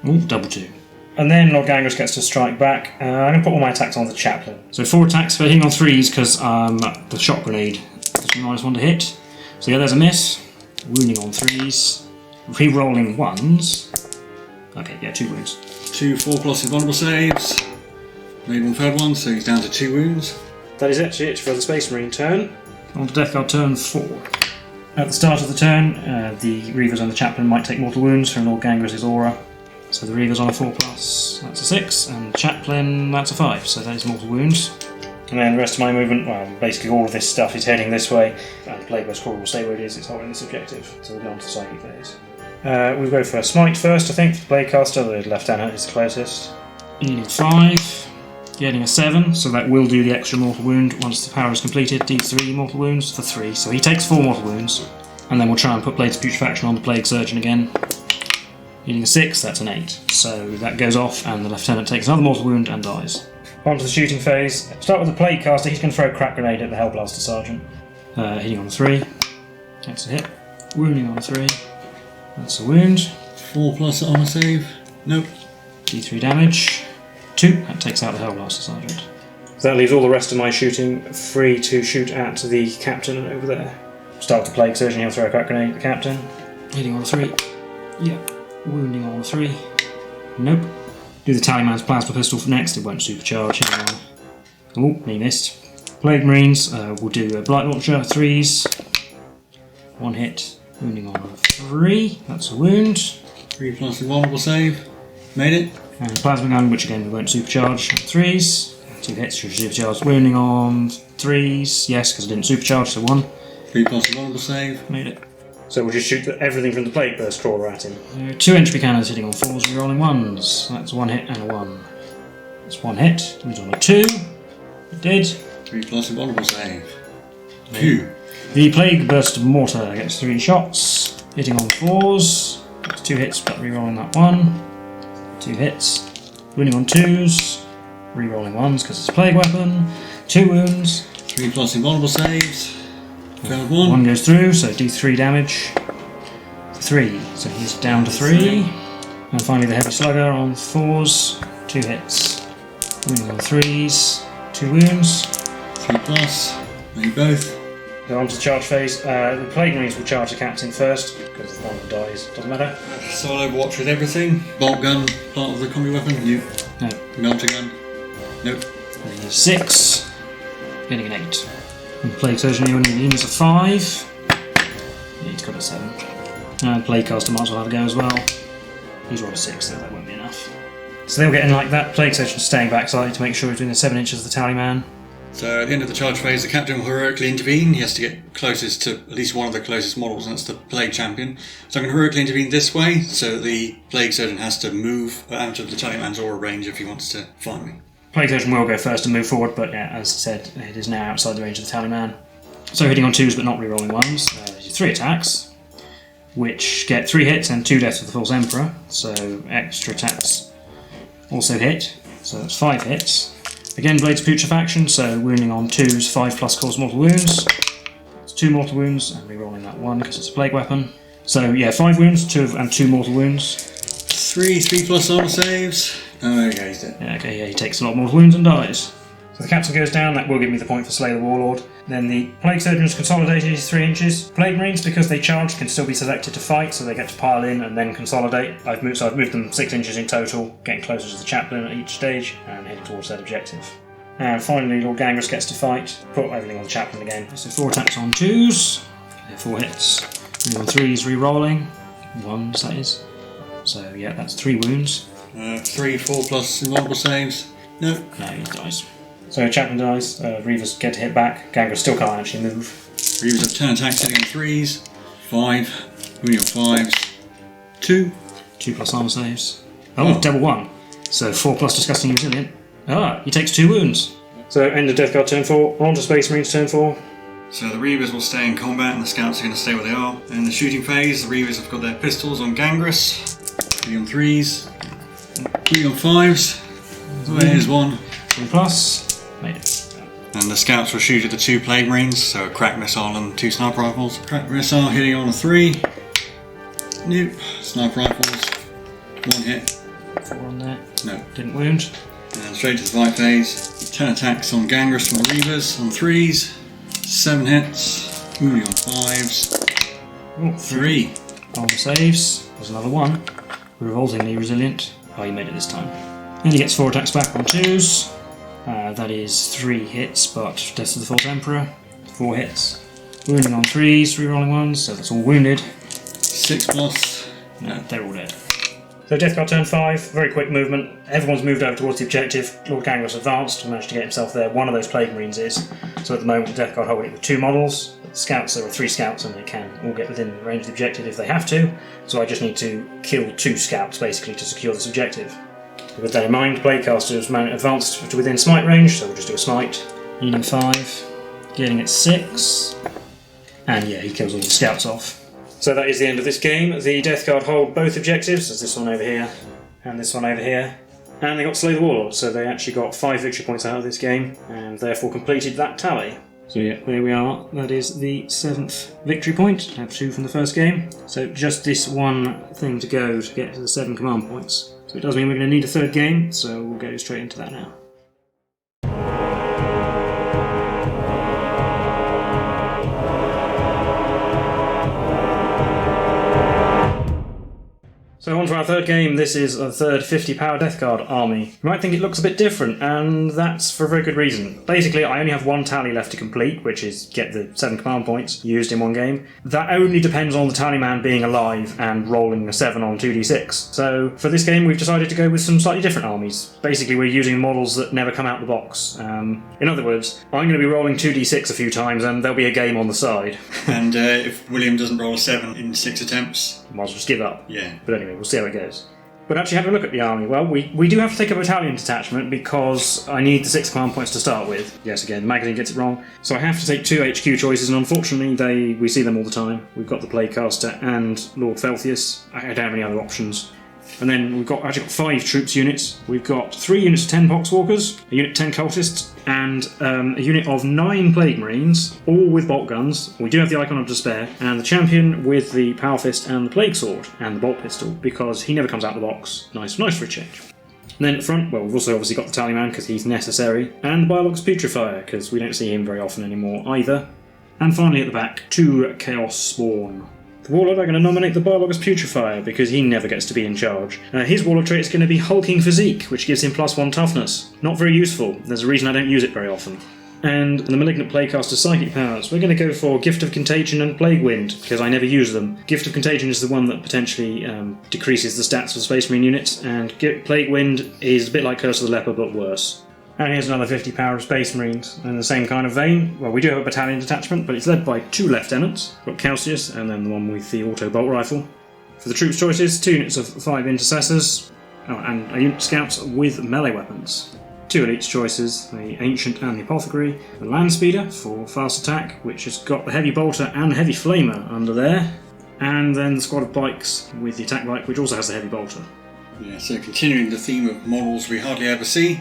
Oh, double 2. And then Lord Gangrus gets to strike back. I'm going to put all my attacks on the Chaplain. So 4 attacks for hitting on 3s because the shot grenade gives me -1 to hit. So yeah, there's a miss. Wounding on 3s. Re-rolling 1s. Okay, yeah, 2 wounds. 2 4+ invulnerable saves. Made 1 third one, so he's down to 2 wounds. That is actually it for the Space Marine turn. On to Death Guard turn 4. At the start of the turn, the Reavers and the Chaplain might take mortal wounds from Lord Gangrus' aura. So the Reavers on a 4+, that's a 6, and the Chaplain, that's a 5, so that is mortal wounds. And then the rest of my movement, well, basically all of this stuff is heading this way, and Plague by Squirrel will stay where it is, it's holding this objective, so we'll go on to the Psychic phase. We'll go for a Smite first, I think, Plaguecaster, the Lieutenant is the closest. Healing 5, getting a 7, so that will do the extra mortal wound once the power is completed, D3 mortal wounds for 3, so he takes 4 mortal wounds, and then we'll try and put Blades of Putrefaction on the Plague Surgeon again. Healing a 6, that's an 8, so that goes off, and the Lieutenant takes another mortal wound and dies. On to the shooting phase. Start with the Plaguecaster, he's going to throw a crack grenade at the Hellblaster Sergeant. Hitting on a 3, that's a hit. Wounding on a 3, that's a wound. 4+ armor save. Nope. D3 damage. 2, that takes out the Hellblaster Sergeant. So that leaves all the rest of my shooting free to shoot at the Captain over there. Start with the Plague Surgeon, he'll throw a crack grenade at the Captain. Hitting on a 3. Yep. Wounding on a 3. Nope. Do the Tallyman's Plasma Pistol for next, it won't supercharge. Oh, he missed. Plague Marines, we'll do a Blight Launcher, 3s. 1 hit. Wounding on a 3, that's a wound. 3+ invulnerable save. Made it. And Plasma Gun, which again we won't supercharge, 3s. 2 hits, supercharged. Wounding on 3s, yes, because I didn't supercharge, so 1. 3 plus vulnerable save. Made it. So we'll just shoot everything from the Plague Burst Crawler at him. 2 entropy cannons hitting on 4s, rerolling 1s. That's 1 hit and a 1. That's 1 hit. Moves on a 2. It did. 3 plus vulnerable save. Phew. The Plague Burst Mortar gets 3 shots, hitting on 4s. That's 2 hits, but rerolling that 1. 2 hits. Wounding on 2s. Rerolling 1s because it's a plague weapon. 2 wounds. 3 plus invulnerable saves. Failed 1. 1 goes through, so D3 damage. 3, so he's down to 3. And finally the Heavy Slugger on 4s. 2 hits. Wounding on 3s. 2 wounds. 3 plus. Maybe both. Go on to the charge phase. The Plague Marines will charge the captain first, because the one that dies doesn't matter. Solo watch with everything. Bolt gun, part of the combi weapon. No. Melter gun. Nope. 6. Getting an 8. And Plague Surgeon here only needs a 5. Yeah, he's got a 7. And Plague Caster might as well have a go as well. He's rolled a 6, so that won't be enough. So they'll get in like that. Plague Surgeon staying backside to make sure he's within 7 inches of the Tallyman. So at the end of the charge phase, the captain will heroically intervene. He has to get closest to at least one of the closest models, and that's the Plague Champion. So I'm going to heroically intervene this way, so that the Plague Surgeon has to move out of the Tallyman's aura range if he wants to find me. Plague Surgeon will go first and move forward, but yeah, as I said, it is now outside the range of the Tallyman. So hitting on 2s but not rerolling 1s. 3 attacks, which get 3 hits and 2 deaths with the False Emperor. So extra attacks also hit, so that's 5 hits. Again, Blades of Putrefaction, so wounding on 2s, 5 plus cause mortal wounds. It's 2 mortal wounds, and rerolling that 1 because it's a plague weapon. So yeah, 5 wounds, 2 mortal wounds. 3 plus armor saves. Oh, there you go, he's dead. Yeah, okay, yeah, he takes a lot of mortal wounds and dies. So the captain goes down, that will give me the point for Slay the Warlord. Then the Plague Surgeon is consolidated is 3 inches. Plague Marines, because they charge, can still be selected to fight, so they get to pile in and then consolidate. I've moved them 6 inches in total, getting closer to the chaplain at each stage, and heading towards that objective. And finally, Lord Gangrus gets to fight, put everything on the chaplain again. So 4 attacks on 2s, 4 hits. And on 3s, re-rolling. 1s, that is. So yeah, that's 3 wounds. 3, 4 plus invulnerable saves. No. No, he dies. So Chaplain dies, Reavers get to hit back, Gangrus still can't actually move. Reavers have 10 attacks hitting on 3s, 5, wounding on 5s, 2. 2 plus armor saves. Oh, double 1. So 4 plus Disgusting Resilient. Ah, he takes 2 wounds. So end of Death Guard turn 4, on to Space Marines turn 4. So the Reavers will stay in combat and the Scouts are going to stay where they are. In the shooting phase, the Reavers have got their pistols on Gangrus, wounding on 3s, wounding on 5s. There's 1. 3 plus. Made it. And the Scouts will shoot at the 2 Plague Marines, so a crack missile and 2 sniper rifles. Crack missile hitting on a 3. Nope. Sniper rifles. 1 hit. 4 on there. No. Didn't wound. And straight to the fight phase. 10 attacks on Gangrus from the Reavers on 3s. 7 hits. Wounding on 5s. Oh, 3. Armor saves. There's another 1. Revoltingly resilient. Oh, you made it this time. And he gets 4 attacks back on 2s. That is 3 hits, but Death of the False Emperor, 4 hits. Wounding on 3s, re-rolling 1s, so that's all wounded. 6 plus. No, they're all dead. So Death Guard turn 5, very quick movement. Everyone's moved over towards the objective. Lord Gangrus advanced and managed to get himself there. One of those Plague Marines is. So at the moment, Death Guard holding it with 2 models. The Scouts, there are 3 Scouts, and they can all get within range of the objective if they have to. So I just need to kill 2 Scouts, basically, to secure this objective. With that in mind, Plaguecaster has advanced to within smite range, so we'll just do a smite. Needing 5, getting it 6, and yeah, he kills all the Scouts off. So that is the end of this game. The Death Guard hold both objectives, there's this one over here, and this one over here. And they got Slay the Warlord, so they actually got 5 victory points out of this game, and therefore completed that tally. So yeah, there we are. That is the 7th victory point. I have 2 from the first game. So just this one thing to go to get to the 7 command points. So it does mean we're going to need a 3rd game, so we'll go straight into that now. So on to our third game, this is a third 50 power Death Guard army. You might think it looks a bit different, and that's for a very good reason. Basically, I only have one tally left to complete, which is get the 7 command points used in one game. That only depends on the Tallyman being alive and rolling a 7 on 2d6. So for this game, we've decided to go with some slightly different armies. Basically, we're using models that never come out the box. In other words, I'm going to be rolling 2d6 a few times, and there'll be a game on the side. And if William doesn't roll a 7 in 6 attempts... Might as well just give up. Yeah. But anyway, we'll see how it goes. But actually, having a look at the army, well, we do have to take a battalion detachment because I need the 6 command points to start with. Yes, again, the magazine gets it wrong. So I have to take 2 HQ choices, and unfortunately, we see them all the time. We've got the Playcaster and Lord Felthius. I don't have any other options. And then we've actually got 5 troops units. We've got 3 units of 10 Poxwalkers, a unit of 10 Cultists, and a unit of 9 Plague Marines, all with bolt guns. We do have the Icon of Despair, and the champion with the Power Fist and the Plague Sword, and the Bolt Pistol, because he never comes out of the box. Nice for a change. And then at the front, well, we've also obviously got the Tallyman, because he's necessary, and the Biolog's Putrefier, because we don't see him very often anymore either. And finally at the back, 2 Chaos Spawn. The Warlord, I'm going to nominate the Biolog's Putrefier because he never gets to be in charge. His Warlord trait is going to be Hulking Physique, which gives him +1 toughness. Not very useful. There's a reason I don't use it very often. And the Malignant Playcaster's Psychic Powers. We're going to go for Gift of Contagion and Plague Wind, because I never use them. Gift of Contagion is the one that potentially decreases the stats of Space Marine units, and Plague Wind is a bit like Curse of the Leper, but worse. And here's another 50 power of Space Marines. In the same kind of vein, well, we do have a battalion detachment, but it's led by 2 lieutenants. We've got Calcius, and then the one with the auto bolt rifle. For the troops choices, 2 units of 5 intercessors, and a unit of scouts with melee weapons. 2 elites choices, the Ancient and the Apothecary. The Land Speeder for fast attack, which has got the Heavy Bolter and the Heavy Flamer under there. And then the squad of bikes with the attack bike, which also has the Heavy Bolter. Yeah, so continuing the theme of models we hardly ever see.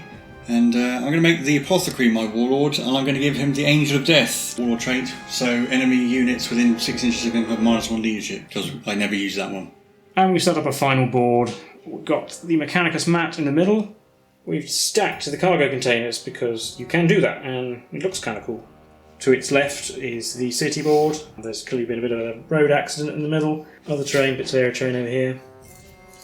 And I'm going to make the Apothecary my Warlord, and I'm going to give him the Angel of Death Warlord trait, so enemy units within 6 inches of him have -1 leadership, because I never use that one. And we've set up a final board. We've got the Mechanicus mat in the middle. We've stacked the cargo containers, because you can do that, and it looks kind of cool. To its left is the city board. There's clearly been a bit of a road accident in the middle. Other terrain, bits of air terrain over here.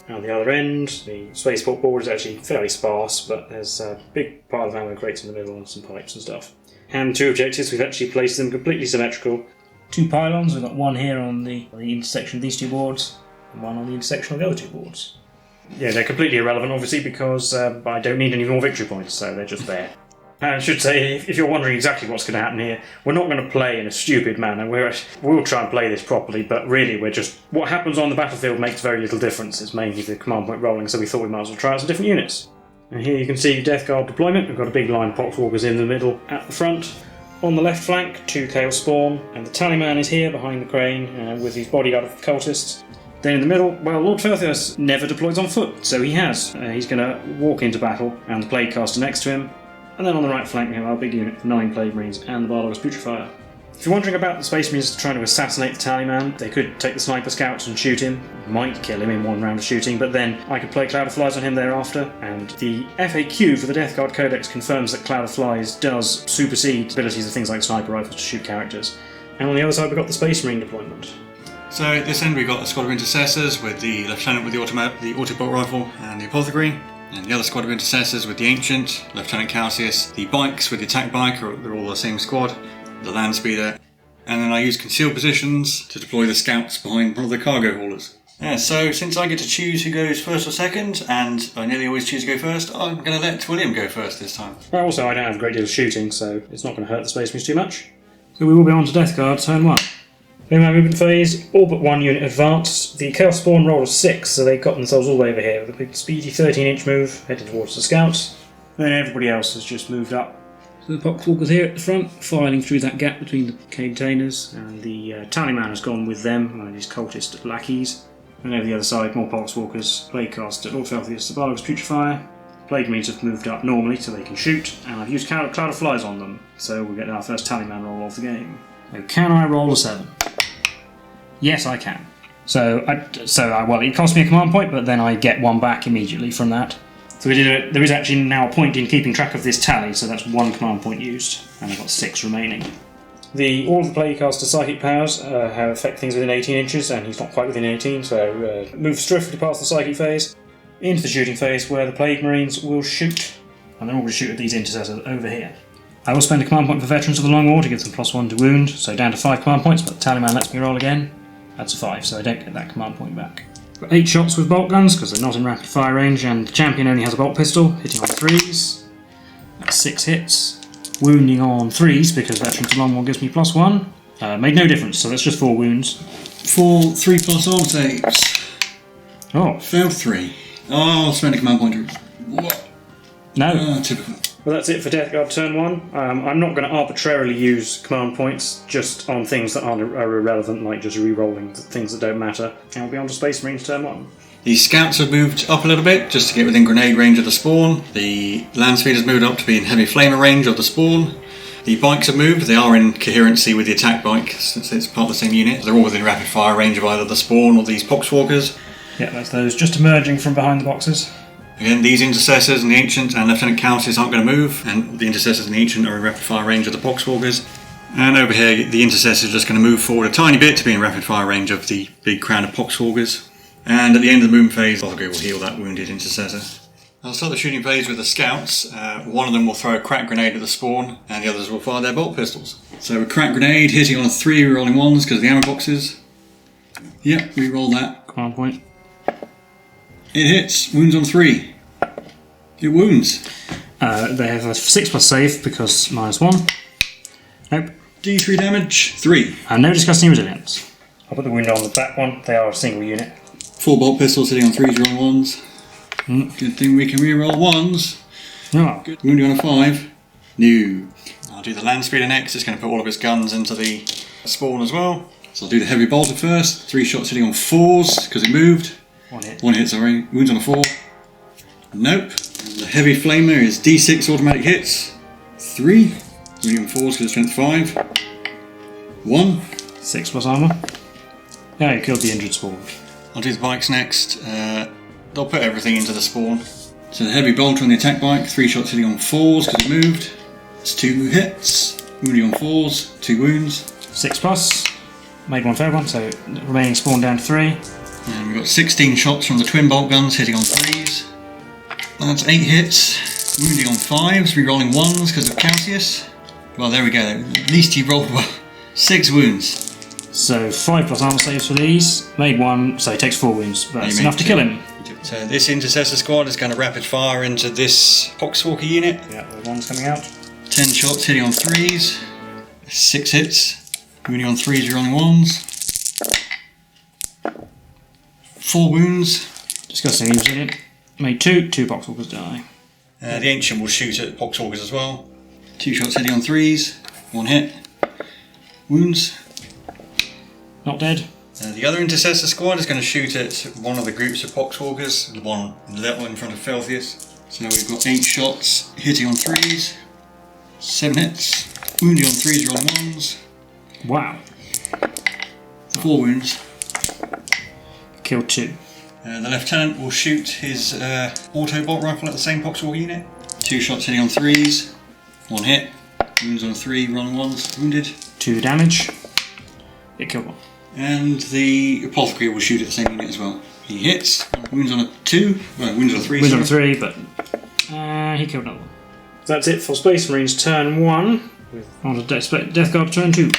On the other end, the spaceport board is actually fairly sparse, but there's a big pile of ammo crates in the middle and some pipes and stuff. And 2 objectives, we've actually placed them completely symmetrical. 2 pylons, we've got one here on the intersection of these 2 boards, and one on the intersection of the other 2 boards. Yeah, they're completely irrelevant, obviously, because I don't need any more victory points, so they're just there. And I should say, if you're wondering exactly what's going to happen here, we're not going to play in a stupid manner. We'll try and play this properly, but really what happens on the battlefield makes very little difference. It's mainly the command point rolling, so we thought we might as well try out some different units. And here you can see Death Guard deployment. We've got a big line of Poxwalkers in the middle at the front. On the left flank, 2 Chaos Spawn, and the Tallyman is here behind the crane with his bodyguard of cultists. Then in the middle, well, Lord Felthius never deploys on foot, so he has. He's going to walk into battle, and the Plaguecaster next to him. And then on the right flank we have our big unit of 9 Plague Marines and the Biolog's Putrefier. If you're wondering about the Space Marines trying to assassinate the Tallyman, they could take the Sniper Scouts and shoot him. Might kill him in 1 round of shooting, but then I could play Cloud of Flies on him thereafter. And the FAQ for the Death Guard Codex confirms that Cloud of Flies does supersede abilities of things like Sniper Rifles to shoot characters. And on the other side we've got the Space Marine deployment. So at this end we've got a squad of intercessors with the Lieutenant with the auto-bolt rifle and the Apothecary. And the other squad of intercessors with the Ancient, Lieutenant Calcius, the bikes with the attack bike, they're all the same squad, the land speeder, and then I use concealed positions to deploy the scouts behind one of the cargo haulers. Yeah, so since I get to choose who goes first or second, and I nearly always choose to go first, I'm going to let William go first this time. Well, also I don't have a great deal of shooting, so it's not going to hurt the Space Marines too much. So we will be on to Death Guard, turn 1. In my movement phase, all but 1 unit advanced. The Chaos Spawn rolled a 6, so they got themselves all the way over here with a big speedy 13-inch move, heading towards the scouts. Then everybody else has just moved up. So the Poxwalkers here at the front, filing through that gap between the containers, and the Tallyman has gone with them, one of his cultist lackeys. And over the other side, more Poxwalkers, Plaguecaster, Lord Felthius, the Biolog's Putrefier. Plague Marines have moved up normally so they can shoot, and I've used Cloud of Flies on them, so we'll get our first Tallyman roll of the game. So can I roll a 7? Yes, I can. So it cost me a command point, but then I get 1 back immediately from that. So there is actually now a point in keeping track of this tally, so that's 1 command point used, and I've got 6 remaining. All of the Playcaster's psychic powers affect things within 18 inches, and he's not quite within 18, so move swiftly past the psychic phase into the shooting phase, where the Plague Marines will shoot, and they're all going to shoot at these intercessors over here. I will spend a command point for Veterans of the Long War to give them +1 to wound, so down to 5 command points, but the Tallyman lets me roll again. That's a 5, so I don't get that command point back. Got 8 shots with bolt guns, because they're not in rapid fire range, and the champion only has a bolt pistol, hitting on 3s. That's 6 hits. Wounding on 3s, because Veterans of the Long War gives me +1. Made no difference, so that's just 4 wounds. 4 3+ arm saves. Oh. Failed 3. Oh, I'll spend a command point. What? No. Typical. Well, that's it for Death Guard turn 1. I'm not going to arbitrarily use command points just on things that are irrelevant, like just re-rolling things that don't matter. And we'll be on to Space Marines turn 1. The scouts have moved up a little bit just to get within grenade range of the spawn. The land speed has moved up to be in heavy flamer range of the spawn. The bikes have moved. They are in coherency with the attack bike since it's part of the same unit. They're all within rapid fire range of either the spawn or these poxwalkers. Yeah, that's those just emerging from behind the boxes. Again, these intercessors and the ancient and lieutenant countess aren't going to move, and the intercessors and the ancient are in rapid fire range of the poxwalkers. And over here, the intercessors are just going to move forward a tiny bit to be in rapid fire range of the big crown of poxwalkers. And at the end of the movement phase, Apothecary will heal that wounded intercessor. I'll start the shooting phase with the scouts. One of them will throw a crack grenade at the spawn, and the others will fire their bolt pistols. So a crack grenade hitting on a 3, rerolling 1s because of the ammo boxes. Yep, re-roll that. Command point. It hits. Wounds on 3. It wounds. They have a 6+ save because -1. Nope. D3 damage. 3. And no disgusting resilience. I'll put the wound on the back one. They are a single unit. 4 bolt pistols hitting on 3s, rolling 1s. Good thing we can re-roll 1s. Oh. Good. Wounding on a 5. No. I'll do the land speeder next. It's going to put all of its guns into the spawn as well. So I'll do the heavy bolter first. 3 shots hitting on 4s because it moved. 1 hit. 1 hit, sorry. Wounds on a 4. Nope. And the heavy flamer is D6 automatic hits. 3. Wounding on 4s because it's strength 5. 1. 6+ armour. Yeah, you killed the injured spawn. I'll do the bikes next. They'll put everything into the spawn. So the heavy bolter on the attack bike. 3 shots hitting on 4s because it moved. It's 2 hits. Wounding on 4s. 2 wounds. 6+. Made 1, failed 1, so remaining spawn down to 3. And we've got 16 shots from the twin bolt guns hitting on 3s. That's 8 hits. Wounding on 5s, re-rolling 1s because of Cassius. Well, there we go. At least he rolled well. 6 wounds. So 5+ armor saves for these. Made 1, so he takes 4 wounds, but that's enough to kill him. So this intercessor squad is going to rapid fire into this poxwalker unit. Yeah, the one's coming out. 10 shots hitting on 3s. 6 hits. Wounding on 3s, re-rolling 1s. 4 wounds. Disgustingly resilient. Made 2 poxwalkers die. The ancient will shoot at poxwalkers as well. 2 shots hitting on 3s. 1 hit. Wounds. Not dead. The other intercessor squad is going to shoot at one of the groups of poxwalkers, the one little in front of Filthius. So we've got 8 shots hitting on 3s. 7 hits. Wounding on 3s, rolling 1s. Wow. 4 wounds. Killed 2. The lieutenant will shoot his auto-bolt rifle at the same poxwalker unit. 2 shots hitting on 3s. 1 hit. Wounds on 3, rolling 1s. Wounded. 2 damage. It killed 1. And the apothecary will shoot at the same unit as well. He hits. Wounds on a 2. Well, wounds on a 3. Wounds on a 3, but he killed another one. That's it for Space Marines turn 1. On to Death Guard turn 2.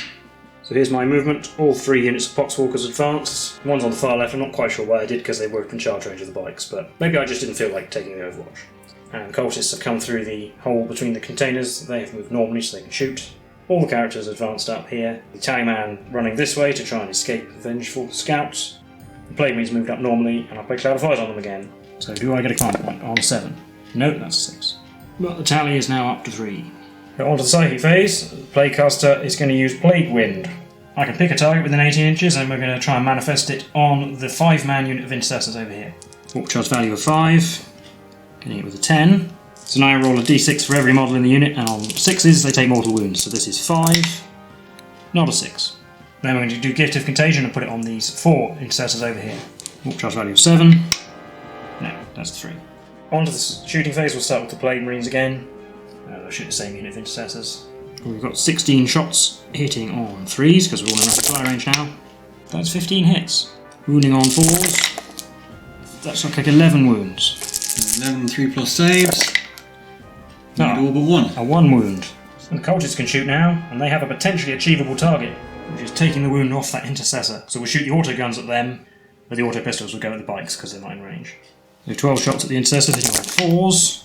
So here's my movement. All 3 units of Poxwalkers advance. One's on the far left. I'm not quite sure why I did because they were in charge range of the bikes, but maybe I just didn't feel like taking the Overwatch. And the cultists have come through the hole between the containers. They have moved normally so they can shoot. All the characters advanced up here. The Tallyman running this way to try and escape the vengeful scouts. The Plague Marines moved up normally, and I'll play Cloud of Fires on them again. So do I get a command point? On 7. No, that's 6. But the tally is now up to 3. On to the Psychic phase. The Plaguecaster is going to use Plague Wind. I can pick a target within 18 inches, and we're going to try and manifest it on the 5-man unit of Intercessors over here. Warp charge value of 5. Getting it with a 10. So now I roll a d6 for every model in the unit, and on 6s they take mortal wounds. So this is 5, not a 6. Then we're going to do Gift of Contagion and put it on these 4 Intercessors over here. Warp charge value of 7. No, that's 3. On to the shooting phase, we'll start with the Plague Marines again. They'll shoot the same unit of Intercessors. We've got 16 shots hitting on 3s, because we're all in rapid fire range now. That's 15 hits. Wounding on 4s. That's like 11 wounds. 11 3+ saves. Need all but 1. A 1 wound. And the cultists can shoot now, and they have a potentially achievable target, which is taking the wound off that intercessor. So we'll shoot the auto guns at them, but the auto pistols will go at the bikes because they're not in range. So 12 shots at the intercessor, hitting on 4s.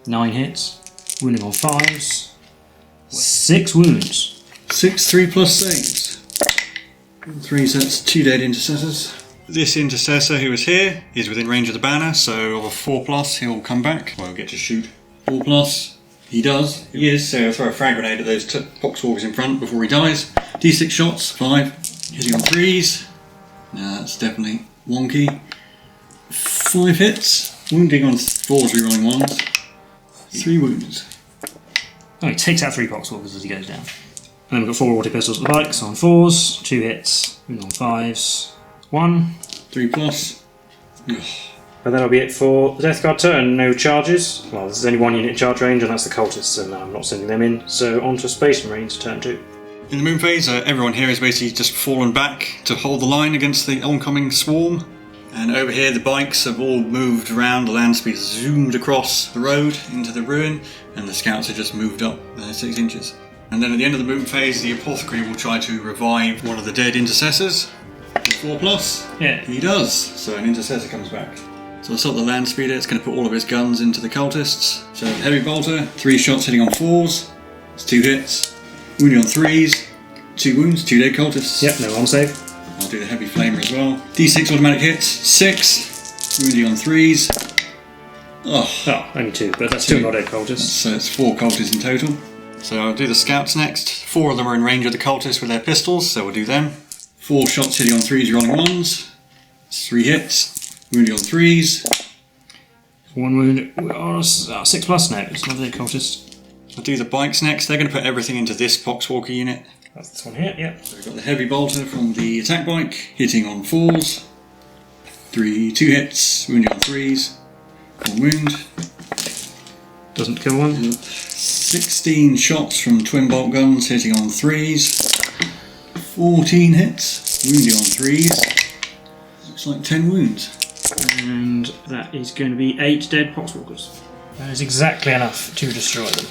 9 hits. Wounding on 5s. 6 wounds. 6 3+ saves. 3, so that's 2 dead intercessors. This intercessor who is here is within range of the banner, so of a 4+, he'll come back. Well, he'll get to shoot 4+. He does. He is, so he'll throw a frag grenade at those poxwalkers in front before he dies. D6 shots, 5. Hitting on 3s. No, that's definitely wonky. 5 hits. Wounding on 4s, rerolling 1s. 3 wounds. Oh, he takes out 3 poxwalkers as he goes down. And then we've got 4 auto pistols at the bikes on 4s, 2 hits, wounding on 5s, 1. 3+. Ugh. But that'll be it for the Death Guard turn. No charges. Well, there's only 1 unit charge range, and that's the cultists, and I'm not sending them in. So on to Space Marines turn 2. In the moon phase, everyone here is basically just fallen back to hold the line against the oncoming swarm. And over here, the bikes have all moved around. The land speed has zoomed across the road into the ruin, and the scouts have just moved up 6 inches. And then at the end of the moon phase, the apothecary will try to revive one of the dead intercessors. 4+. Yeah. He does. So an intercessor comes back. So I'll stop the land speeder. It's going to put all of his guns into the cultists. So heavy bolter, 3 shots hitting on 4s. It's 2 hits. Wounding on 3s. 2 wounds, 2 dead cultists. Yep, no arm save. I'll do the heavy flamer as well. D6 automatic hits. 6. Wounding on 3s. Oh, only 2, but that's still not dead cultists. So it's 4 cultists in total. So I'll do the scouts next. 4 of them are in range of the cultists with their pistols, so we'll do them. 4 shots hitting on 3s, rolling 1s. 3 hits. Wounding on 3s. 1 wound. 6+ now. It's not dead cultist. I'll do the bikes next. They're going to put everything into this poxwalker unit. That's this one here, yep. So we've got the heavy bolter from the attack bike, hitting on 4s. 2 hits. Wounding on 3s. 1 wound. Doesn't kill one. 16 shots from twin bolt guns, hitting on 3s. 14 hits. Wounding on 3s. Looks like 10 wounds. And that is going to be 8 dead poxwalkers. That is exactly enough to destroy them.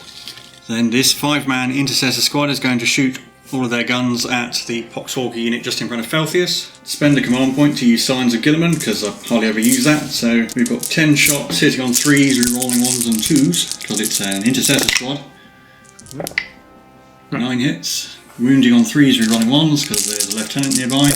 Then this 5-man intercessor squad is going to shoot all of their guns at the poxwalker unit just in front of Felthius. Spend a command point to use Signs of Gilliman, because I hardly ever use that. So we've got 10 shots hitting on 3s, rerolling 1s and 2s, because it's an intercessor squad. 9 hits. Wounding on 3s, rerolling 1s, because there's a lieutenant nearby.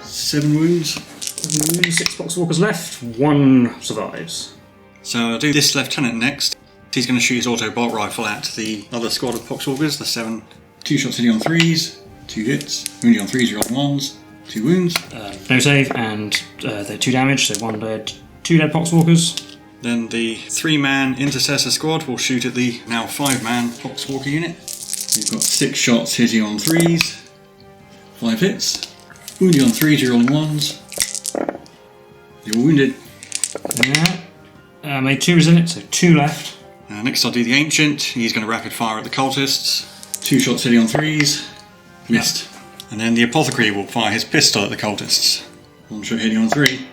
7 wounds. 6 poxwalkers left, 1 survives. So I'll do this lieutenant next. He's going to shoot his auto bolt rifle at the other squad of poxwalkers, the 7. 2 shots hitting on 3s, 2 hits. Wounding on 3s, rolling 1s, 2 wounds. No save, and they're 2 damage, so 1 dead, 2 dead poxwalkers. Then the 3-man intercessor squad will shoot at the now 5-man poxwalker unit. We've got 6 shots hitting on 3s, 5 hits. Wounding on 3s, rolling 1s. You're wounded. Yeah. Made 2 resilient, so 2 left. Next I'll do the ancient. He's going to rapid fire at the cultists. 2 shots hitting on 3s. Missed. And then the apothecary will fire his pistol at the cultists. 1 shot hitting on 3.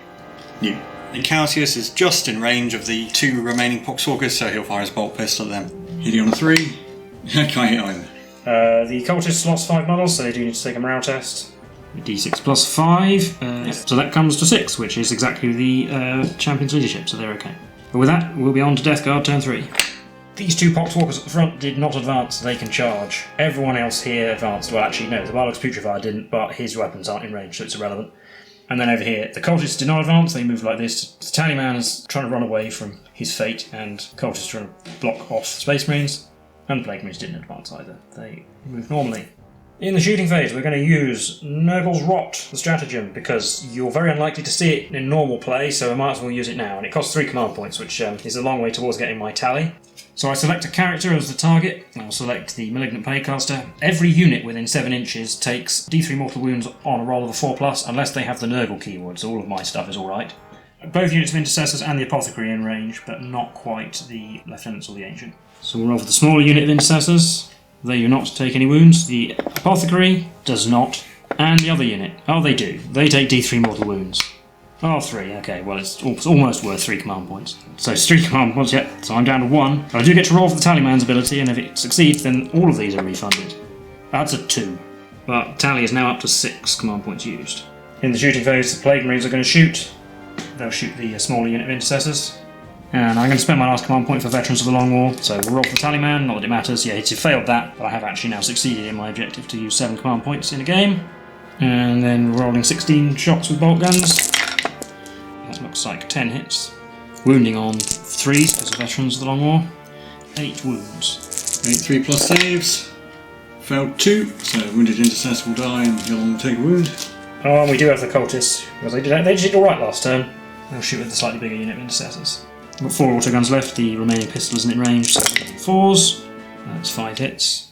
New. And Calcius is just in range of the 2 remaining poxwalkers, so he'll fire his bolt pistol at them. Hitting on a 3. Can't hit either. The cultists lost 5 models, so they do need to take a morale test. D6 plus 5, so that comes to 6, which is exactly the champion's leadership, so they're okay. But with that, we'll be on to Death Guard turn 3. These 2 poxwalkers at the front did not advance, they can charge. Everyone else here advanced. Well, actually, no, the Warlock's Putrefied didn't, but his weapons aren't in range, so it's irrelevant. And then over here, the cultists did not advance, they moved like this. The Tallyman is trying to run away from his fate, and cultists trying to block off Space Marines. And the Plague Marines didn't advance either, they moved normally. In the shooting phase, we're going to use Nurgle's Rot, the stratagem, because you're very unlikely to see it in normal play, so I might as well use it now. And it costs 3 command points, which is a long way towards getting my tally. So I select a character as the target, I'll select the Malignant Paycaster. Every unit within 7 inches takes D3 mortal wounds on a roll of a 4+, unless they have the Nurgle keyword, so all of my stuff is alright. Both units of Intercessors and the Apothecary in range, but not quite the Lieutenants or the Ancient. So we'll roll for the smaller unit of Intercessors. They do not take any wounds. The Apothecary does not. And the other unit. Oh, they do. They take D3 mortal wounds. Oh, 3. Okay, well, it's almost worth 3 command points. So it's 3 command points, yep. So I'm down to 1. I do get to roll for the Tallyman's ability, and if it succeeds, then all of these are refunded. That's a 2. But Tally is now up to 6 command points used. In the shooting phase, the Plague Marines are going to shoot. They'll shoot the smaller unit of Intercessors. And I'm going to spend my last command point for Veterans of the Long War, so we'll roll for the Tallyman, not that it matters. Yeah, he's failed that, but I have actually now succeeded in my objective to use 7 command points in a game. And then rolling 16 shots with bolt guns. That looks like 10 hits. Wounding on 3s because of Veterans of the Long War. 8 wounds. 8 3+ saves. Failed 2, so wounded Intercessor will die and he'll take a wound. Oh, and we do have the Cultists, because they did alright last turn. They'll shoot with the slightly bigger unit of Intercessors. We've got 4 autoguns left, the remaining pistol isn't in range, so 4s. That's 5 hits.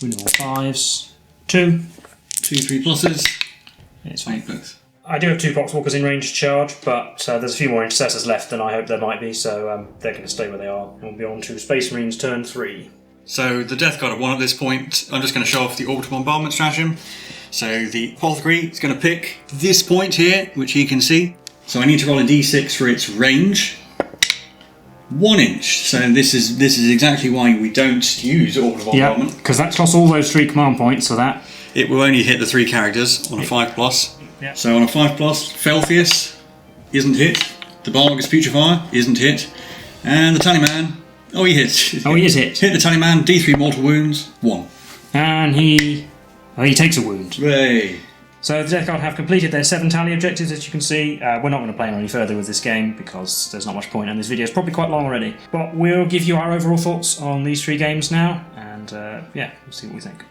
Wounding all 5s. 2. 2 3+. It's fine. 8 both. I do have 2 Poxwalkers in range to charge, but there's a few more Intercessors left than I hope there might be, so they're going to stay where they are. We'll be on to Space Marines turn 3. So the Death Guard have won at this point. I'm just going to show off the orbital bombardment stratagem. So the Apothecary is going to pick this point here, which he can see. So I need to roll a d6 for its range. 1 inch. So this is exactly why we don't use orbital bombardment. Yeah, because that costs all those 3 command points, so that... It will only hit the 3 characters on a 5+. Yeah. So on a 5+, Felthius isn't hit. The Bargus Putrefire isn't hit. And the Tallyman, oh, he hits. Oh, he is hit. Hit the Tallyman, D3 mortal wounds, 1. And he takes a wound. Hooray. So the Death Guard have completed their 7 tally objectives, as you can see. We're not going to play any further with this game because there's not much point, and this video is probably quite long already. But we'll give you our overall thoughts on these 3 games now, and yeah, we'll see what we think.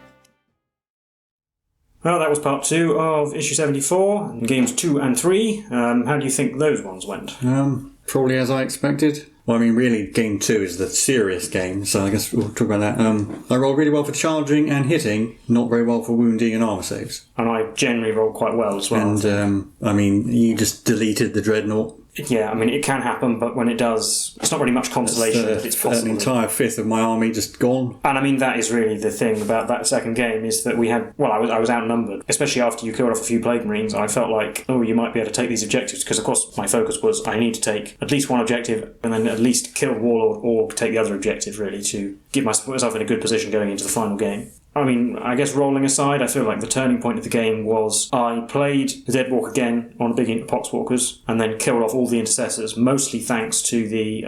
Well, that was part 2 of issue 74, games 2 and 3. How do you think those ones went? Probably as I expected. Well, I mean, really, game 2 is the serious game, so I guess we'll talk about that. I rolled really well for charging and hitting, not very well for wounding and armour saves. And I generally rolled quite well as well. And, I mean, you just deleted the Dreadnought. Yeah, I mean, it can happen, but when it does, it's not really much consolation that it's possible. An entire fifth of my army just gone. And I mean, that is really the thing about that second game, is that we had, well, I was outnumbered, especially after you killed off a few Plague Marines. I felt like, oh, you might be able to take these objectives, because of course my focus was I need to take at least one objective and then at least kill Warlord or take the other objective, really, to get myself in a good position going into the final game. I mean, I guess rolling aside, I feel like the turning point of the game was I played the Deadwalk again on a big unit of Poxwalkers and then killed off all the Intercessors, mostly thanks to the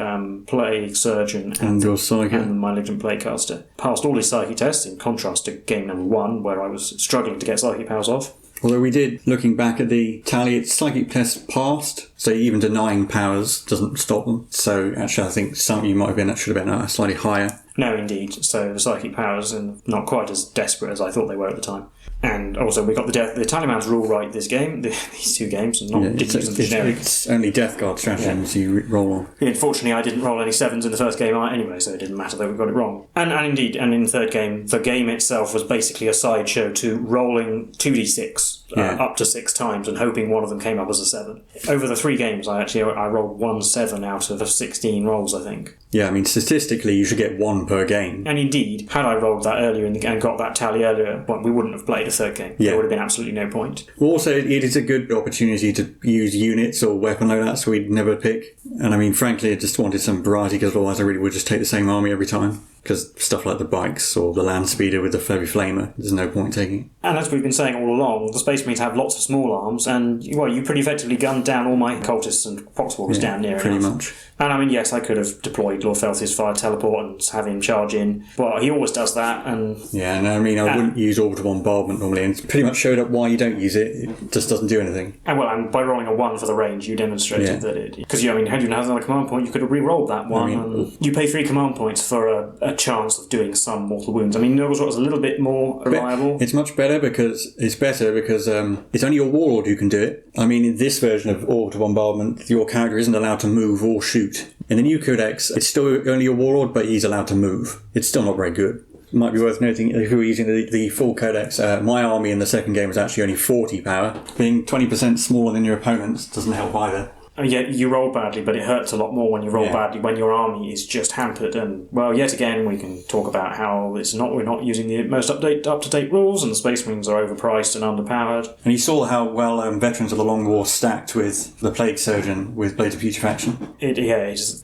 Plague Surgeon and your Psychic. And my Malignant Plaguecaster. Passed all his Psychic tests, in contrast to game number 1, where I was struggling to get Psychic powers off. Although we did, looking back at the tally, its Psychic test passed, so even denying powers doesn't stop them. So actually I think that should have been slightly higher. No, indeed. So the Psychic powers are not quite as desperate as I thought they were at the time. And also we got the Tallyman's rule right this game, these 2 games, and didn't use them generic. It's only Death Guard stratagems you roll on. Unfortunately, I didn't roll any 7s in the first game anyway, so it didn't matter that we got it wrong. And indeed, and in the third game, the game itself was basically a sideshow to rolling 2d6 up to 6 times and hoping one of them came up as a 7. Over the 3 games, I rolled 1 7 out of 16 rolls, I think. Yeah, I mean, statistically, you should get 1 per game. And indeed, had I rolled that earlier and got that tally earlier, well, we wouldn't have played a third game. Yeah. There would have been absolutely no point. Well, also, it is a good opportunity to use units or weapon loadouts we'd never pick. And I mean, frankly, I just wanted some variety, because otherwise I really would just take the same army every time. Because stuff like the bikes or the land speeder with the heavy flamer, there's no point taking it. And as we've been saying all along, the Space Marines have lots of small arms, and well, you pretty effectively gunned down all my cultists and Poxwalkers down near pretty enough. much. And I mean, yes, I could have deployed Lord Felthius via teleport and have him charge in. Well, he always does that, and... Yeah, and I mean, I wouldn't use orbital bombardment normally, and it's pretty much showed up why you don't use it. It just doesn't do anything. And by rolling a 1 for the range, you demonstrated that it... Because, had you had another command point, you could have re-rolled that one. And you pay 3 command points for a chance of doing some mortal wounds. I mean, Nurgle's Rot is a little bit more reliable. It's much better because it's only your Warlord who can do it. I mean, in this version of orbital bombardment, your character isn't allowed to move or shoot. In the new Codex, it's still only your Warlord, but he's allowed to move. It's still not very good. It might be worth noting, if we were using the full Codex, my army in the second game was actually only 40 power. Being 20% smaller than your opponent's doesn't help either. Yeah, you roll badly, but it hurts a lot more when you roll badly, when your army is just hampered. And, well, yet again, we can talk about how we're not using the most up-to-date rules, and the Space Marines are overpriced and underpowered. And you saw how well Veterans of the Long War stacked with the Plague Surgeon with Blades of Putrefaction.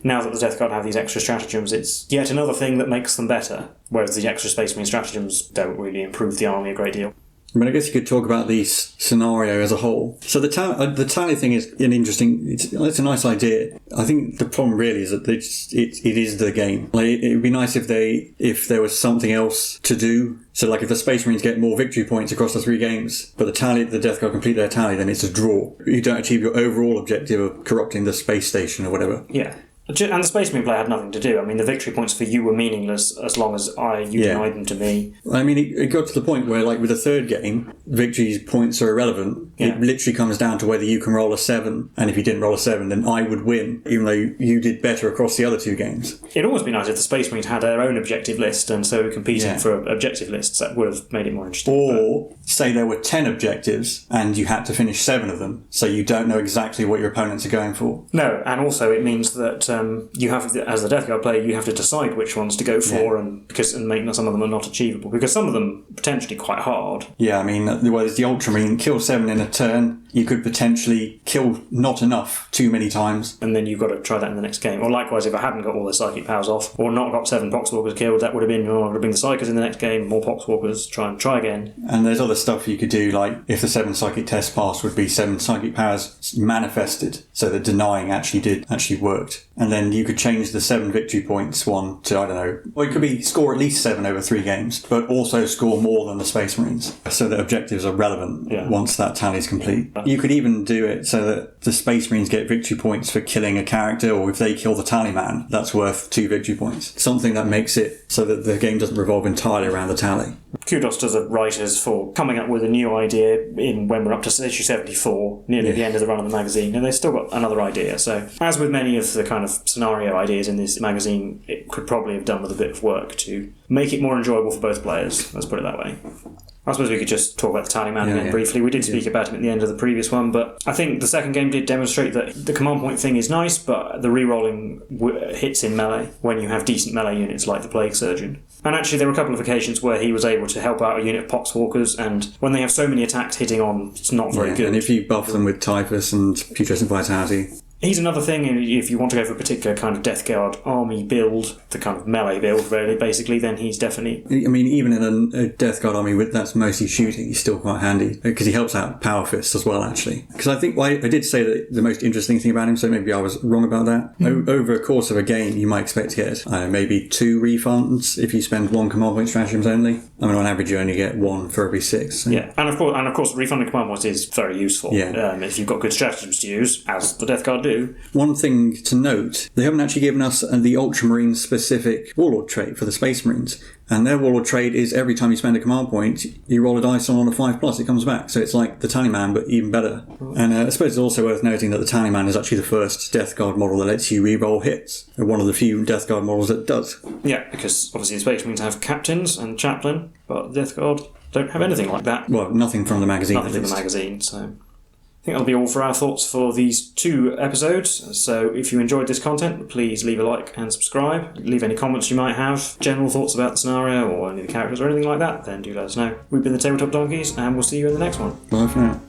Now that the Death Guard have these extra stratagems, it's yet another thing that makes them better, whereas the extra Space Marine stratagems don't really improve the army a great deal. But I guess you could talk about the scenario as a whole. So the tally thing is an interesting. It's a nice idea. I think the problem really is that it is the game. Like it would be nice if there was something else to do. So like if the Space Marines get more victory points across the 3 games, but the Death Guard complete their tally, then it's a draw. You don't achieve your overall objective of corrupting the space station or whatever. Yeah. And the Space Marine player had nothing to do. I mean, the victory points for you were meaningless as long as you denied them to me. I mean, it got to the point where, like, with the 3rd game, victory points are irrelevant. Yeah. It literally comes down to whether you can roll a 7, and if you didn't roll a 7, then I would win, even though you did better across the other 2 games. It'd always be nice if the Space Marines had their own objective list, and so competing for objective lists. That would have made it more interesting. Or, say there were 10 objectives, and you had to finish 7 of them, so you don't know exactly what your opponents are going for. No, and also it means that you have, as the Death Guard player, you have to decide which ones to go for, and make some of them are not achievable, because some of them are potentially quite hard. Yeah, I mean, there's the Ultramarine, kill 7 in a turn. You could potentially kill not enough too many times. And then you've got to try that in the next game. Or likewise, if I hadn't got all the psychic powers off, or not got 7 Poxwalkers killed, that would have been, I would have been the Psychers in the next game, more Poxwalkers, try again. And there's other stuff you could do, like if the 7 psychic tests passed, would be 7 psychic powers manifested, so that denying actually worked. And then you could change the 7 victory points one to, I don't know, or it could be score at least 7 over 3 games, but also score more than the Space Marines, so that objectives are relevant once that tally is complete. You could even do it so that the Space Marines get victory points for killing a character, or if they kill the Tallyman, that's worth 2 victory points. Something that makes it so that the game doesn't revolve entirely around the tally. Kudos to the writers for coming up with a new idea when we're up to issue 74, nearly the end of the run of the magazine, and they've still got another idea. So, as with many of the kind of scenario ideas in this magazine, it could probably have done with a bit of work to make it more enjoyable for both players. Let's put it that way. I suppose we could just talk about the Tallyman again briefly. We did speak about him at the end of the previous one, but I think the second game did demonstrate that the command point thing is nice, but the re-rolling hits in melee when you have decent melee units like the Plague Surgeon. And actually there were a couple of occasions where he was able to help out a unit of Poxwalkers, and when they have so many attacks hitting on, it's not very good. And if you buff them with Typhus and Putrescent Vitality... He's another thing, if you want to go for a particular kind of Death Guard army build, the kind of melee build, really, basically, then he's definitely... I mean, even in a Death Guard army that's mostly shooting, he's still quite handy, because he helps out Power Fists as well, actually. Because I think, I did say that the most interesting thing about him, so maybe I was wrong about that. Over a course of a game, you might expect to get, I don't know, maybe 2 refunds if you spend 1 command point stratagems only. I mean, on average, you only get 1 for every 6. So. Yeah, and of course, refunding command points is very useful. Yeah. If you've got good stratagems to use, as the Death Guard do. One thing to note, they haven't actually given us the Ultramarine specific Warlord trait for the Space Marines. And their Warlord trait is every time you spend a command point, you roll a dice on a 5+, it comes back. So it's like the Tallyman, but even better. And I suppose it's also worth noting that the Tallyman is actually the first Death Guard model that lets you re-roll hits. One of the few Death Guard models that does. Yeah, because obviously the Space Marines have captains and chaplain, but Death Guard don't have anything like that. Well, nothing from the magazine. Nothing from the magazine, so... I think that'll be all for our thoughts for these 2 episodes. So if you enjoyed this content, please leave a like and subscribe. Leave any comments you might have, general thoughts about the scenario or any of the characters or anything like that, then do let us know. We've been the Tabletop Donkeys, and we'll see you in the next one. Bye for now.